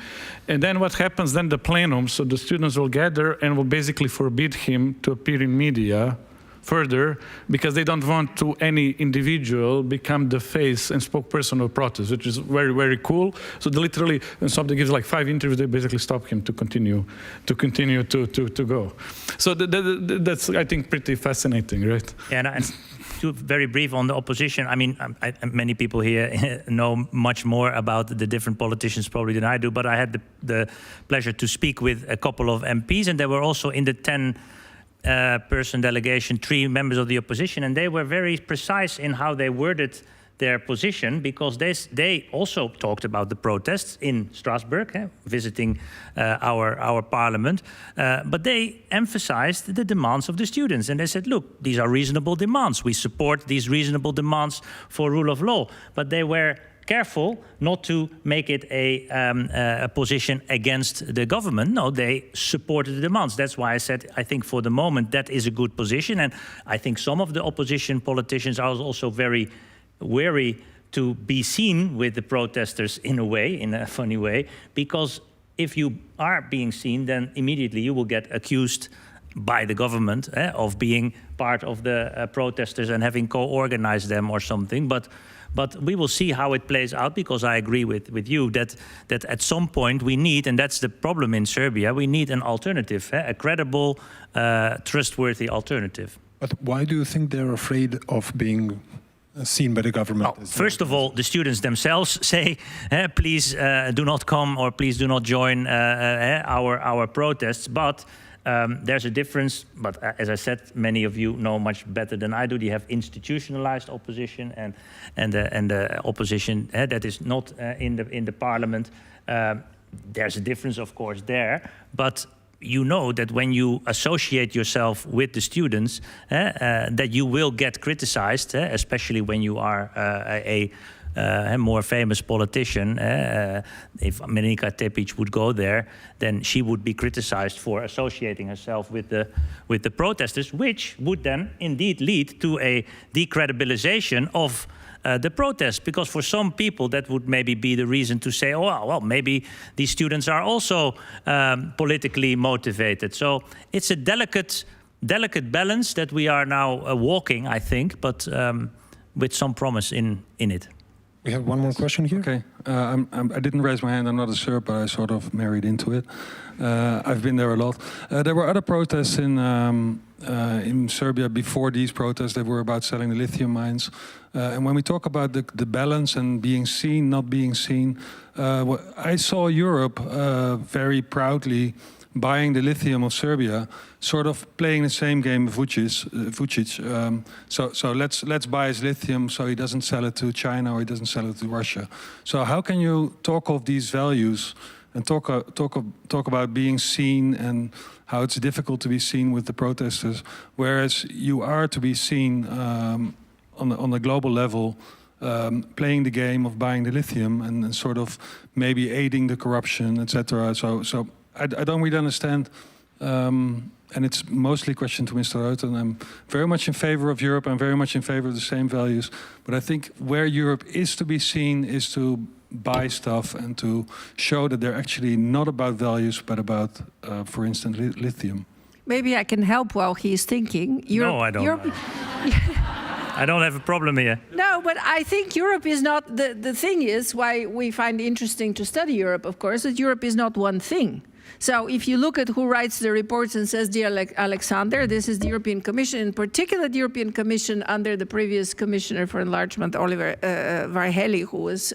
And then what happens then, the plenum, so the students will gather and will basically forbid him to appear in media further because they don't want to any individual become the face and spokesperson of protest, which is very, very cool. So they literally, when somebody gives like 5 interviews, they basically stop him to continue to go. So that's, I think, pretty fascinating, right? Yeah, and very brief on the opposition. I mean, many people here know much more about the different politicians probably than I do, but I had the pleasure to speak with a couple of MPs, and they were also in the 10-person delegation, 3 members of the opposition, and they were very precise in how they worded their position, because they also talked about the protests in Strasbourg, visiting our parliament, but they emphasized the demands of the students, and they said, look, these are reasonable demands. We support these reasonable demands for rule of law, but they were careful not to make it a position against the government. No, they supported the demands. That's why I said I think for the moment that is a good position. And I think some of the opposition politicians are also very wary to be seen with the protesters in a way, in a funny way, because if you are being seen, then immediately you will get accused by the government of being part of the protesters and having co-organized them or something. But we will see how it plays out, because I agree with you that at some point we need, and that's the problem in Serbia, we need an alternative, a credible, trustworthy alternative. But why do you think they're afraid of being seen by the government? Well, first of all, the students themselves say, please do not come or please do not join our protests. But there's a difference. But as I said, many of you know much better than I do. You have institutionalized opposition and the opposition that is not in the parliament. There's a difference, of course, there. But you know that when you associate yourself with the students, that you will get criticized, especially when you are a more famous politician. If Marinika Tepic would go there, then she would be criticized for associating herself with the protesters, which would then indeed lead to a decredibilization of the protest, because for some people that would maybe be the reason to say, oh, well, maybe these students are also politically motivated. So it's a delicate balance that we are now walking, I think, but with some promise in it. We have one more question here. Okay, I didn't raise my hand. I'm not a Serb, but I sort of married into it. I've been there a lot. There were other protests in Serbia before these protests. They were about selling the lithium mines. And when we talk about the balance and being seen, not being seen, I saw Europe very proudly buying the lithium of Serbia, sort of playing the same game with Vucic. So let's buy his lithium so he doesn't sell it to China or he doesn't sell it to Russia. So how can you talk of these values and talk about being seen and how it's difficult to be seen with the protesters, whereas you are to be seen on the global level, playing the game of buying the lithium and sort of maybe aiding the corruption, etc. So I don't really understand, and it's mostly a question to Mr. Ruiten. I'm very much in favor of Europe. I'm very much in favor of the same values. But I think where Europe is to be seen is to buy stuff and to show that they're actually not about values, but about, for instance, lithium. Maybe I can help while he's thinking. No, I don't. I don't have a problem here. No, but I think Europe is not, the thing is why we find it interesting to study Europe, of course, that Europe is not one thing. So if you look at who writes the reports and says, dear Alexander, this is the European Commission, in particular the European Commission under the previous Commissioner for Enlargement, Oliver Varhelyi, who was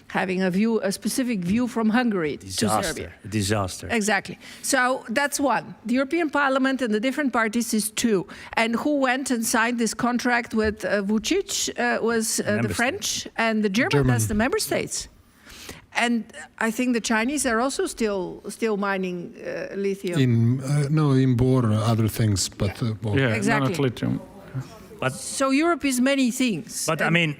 having a specific view from Hungary to Serbia. Disaster. Exactly. So that's one. The European Parliament and the different parties is two. And who went and signed this contract with Vucic was the French and the German. That's the member states. And I think the Chinese are also still mining lithium. In Bor, other things, but yeah, exactly. Not lithium. But so Europe is many things. But I mean,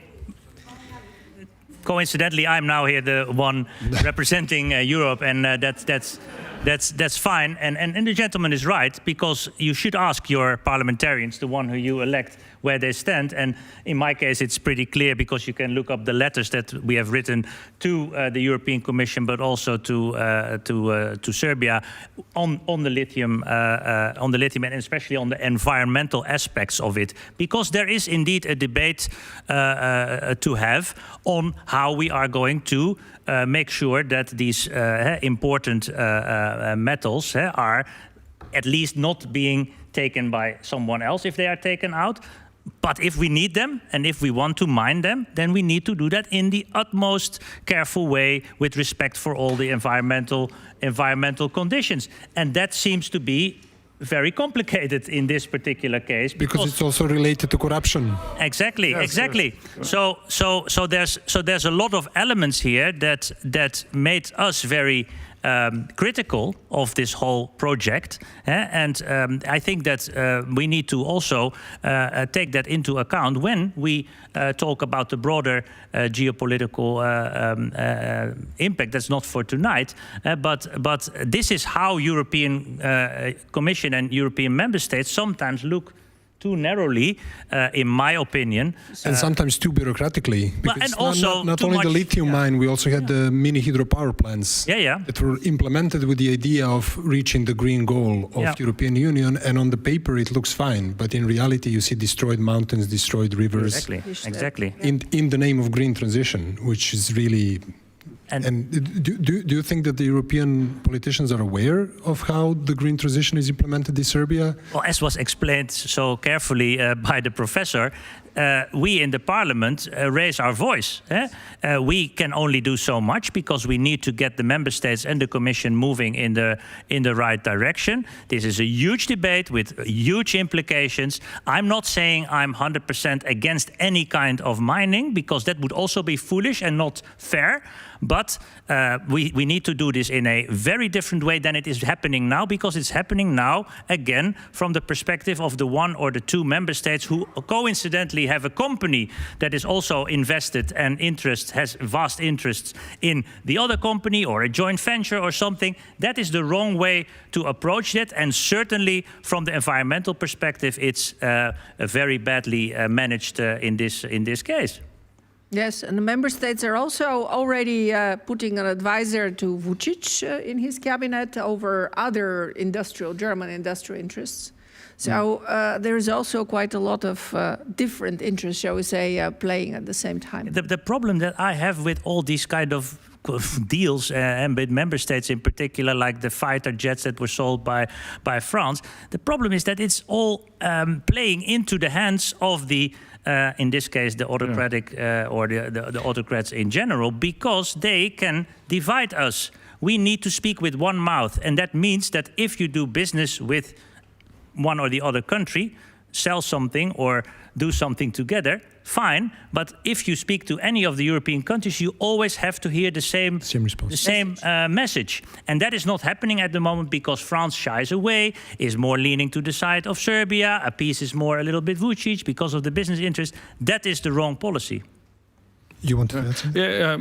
coincidentally, I'm now here the one representing Europe, and that's fine. And the gentleman is right, because you should ask your parliamentarians, the one who you elect, where they stand. And in my case, it's pretty clear, because you can look up the letters that we have written to the European Commission, but also to Serbia on the lithium, and especially on the environmental aspects of it, because there is indeed a debate to have on how we are going to make sure that these important metals are at least not being taken by someone else if they are taken out. But if we need them and if we want to mine them, then we need to do that in the utmost careful way with respect for all the environmental conditions. And that seems to be very complicated in this particular case, because it's also related to corruption. Exactly, yes, exactly. Yes. So there's a lot of elements here that made us very critical of this whole project. And I think that we need to also take that into account when we talk about the broader geopolitical impact. That's not for tonight, but this is how European Commission and European member states sometimes look too narrowly, in my opinion. And sometimes too bureaucratically. Because and also not only the lithium mine, we also had the mini hydropower plants that were implemented with the idea of reaching the green goal of the European Union. And on the paper, it looks fine. But in reality, you see destroyed mountains, destroyed rivers. Exactly. In the name of green transition, which is really... And do you think that the European politicians are aware of how the green transition is implemented in Serbia? Well, as was explained so carefully by the professor, we in the parliament raise our voice. We can only do so much because we need to get the member states and the Commission moving in the right direction. This is a huge debate with huge implications. I'm not saying I'm 100% against any kind of mining, because that would also be foolish and not fair. But we need to do this in a very different way than it is happening now, because it's happening now, again, from the perspective of the one or the two member states who coincidentally have a company that is also invested and has vast interests in the other company, or a joint venture or something. That is the wrong way to approach it. And certainly from the environmental perspective, it's very badly managed in this case. Yes, and the member states are also already putting an advisor to Vučić in his cabinet over other German industrial interests. So there is also quite a lot of different interests, shall we say, playing at the same time. The problem that I have with all these kind of deals, and with member states in particular, like the fighter jets that were sold by France, the problem is that it's all playing into the hands of the in this case, the autocratic or the autocrats in general, because they can divide us. We need to speak with one mouth. And that means that if you do business with one or the other country, sell something or do something together, fine. But if you speak to any of the European countries, you always have to hear the same message. And that is not happening at the moment, because France shies away, is more leaning to the side of Serbia. A piece is more a little bit Vučić because of the business interest. That is the wrong policy. You want to add something? Yeah,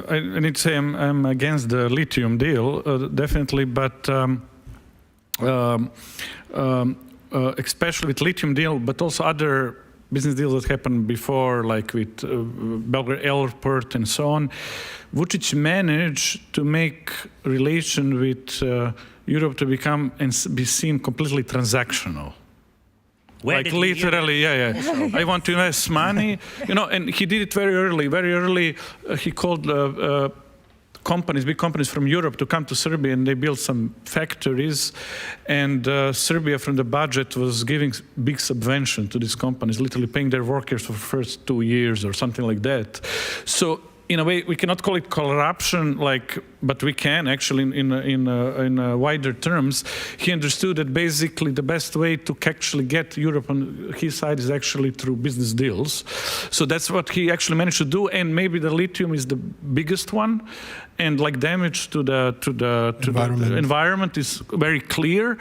I need to say I'm against the lithium deal, definitely, but especially with lithium deal, but also other business deals that happened before, like with Belgrade Airport and so on. Vučić managed to make relation with Europe to become and be seen completely transactional. Like literally, I want to invest money, and he did it very early. Very early, he called big companies from Europe to come to Serbia, and they built some factories. And Serbia, from the budget, was giving big subvention to these companies, literally paying their workers for the first 2 years or something like that. So in a way, we cannot call it corruption, but we can actually in wider terms. He understood that basically the best way to actually get Europe on his side is actually through business deals. So that's what he actually managed to do, and maybe the lithium is the biggest one. And damage to the environment is very clear,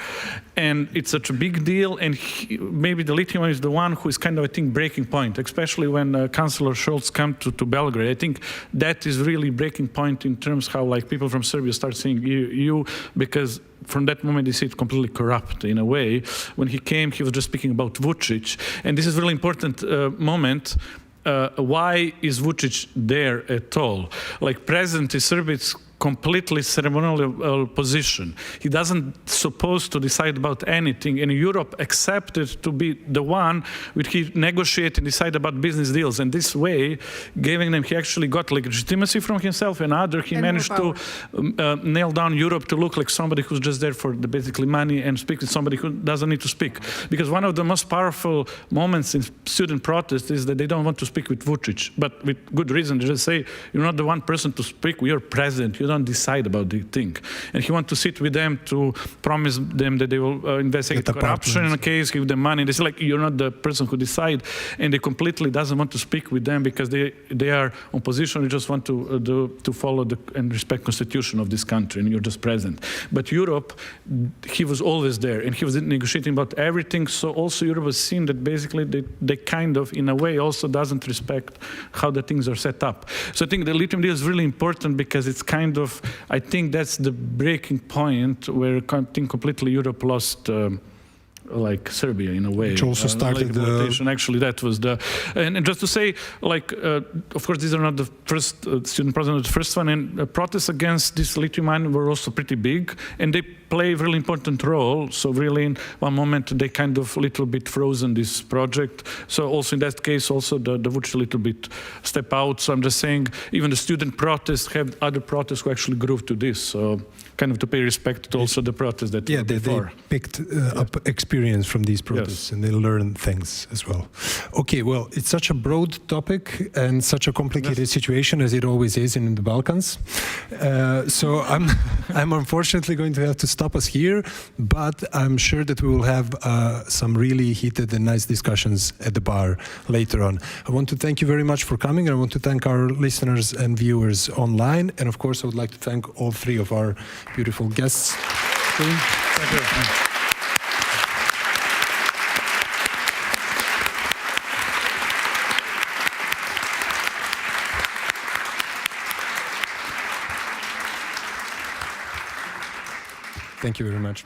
and it's such a big deal. And maybe the lithium is the one who is kind of, I think, breaking point, especially when Chancellor Scholz come to Belgrade. I think that is really breaking point in terms how people from Serbia start seeing EU, because from that moment they see it completely corrupt in a way. When he came, he was just speaking about Vučić, and this is a really important moment. Why is Vučić there at all? President in Serbia, it's completely ceremonial position. He doesn't supposed to decide about anything, and Europe accepted to be the one which he negotiate and decide about business deals. And this way, giving them, he actually got legitimacy from himself, and he managed to nail down Europe to look like somebody who's just there for the basically money and speak with somebody who doesn't need to speak. Because one of the most powerful moments in student protest is that they don't want to speak with Vučić, but with good reason. They just say, you're not the one person to speak, you're president. You don't decide about the thing. And he wants to sit with them to promise them that they will investigate corruption in a case, give them money. They say, like, you're not the person who decide, and they completely doesn't want to speak with them because they are on position. They just want to follow and respect constitution of this country, and you're just present. But Europe, he was always there, and he was negotiating about everything. So also Europe was seen that basically they kind of, in a way, also doesn't respect how the things are set up. So I think the lithium deal is really important because it's kind of, I think that's the breaking point where I think completely Europe lost like Serbia in a way. Which also started actually that was the, and just to say, like, of course these are not the first student protests, the first one, and protests against this lithium mine were also pretty big, and they play a really important role. So really in one moment they kind of little bit frozen this project. So also in that case also the Vučić a little bit step out. So I'm just saying even the student protests have other protests who actually grew to this. So kind of to pay respect to also the protests that were before. They picked up experience from these protests, and they learn things as well. Okay, well, it's such a broad topic and such a complicated situation as it always is in the Balkans. So I'm unfortunately going to have to stop us here, but I'm sure that we will have some really heated and nice discussions at the bar later on. I want to thank you very much for coming, and I want to thank our listeners and viewers online. And of course, I would like to thank all three of our beautiful guests. Thank you. Thank you very much.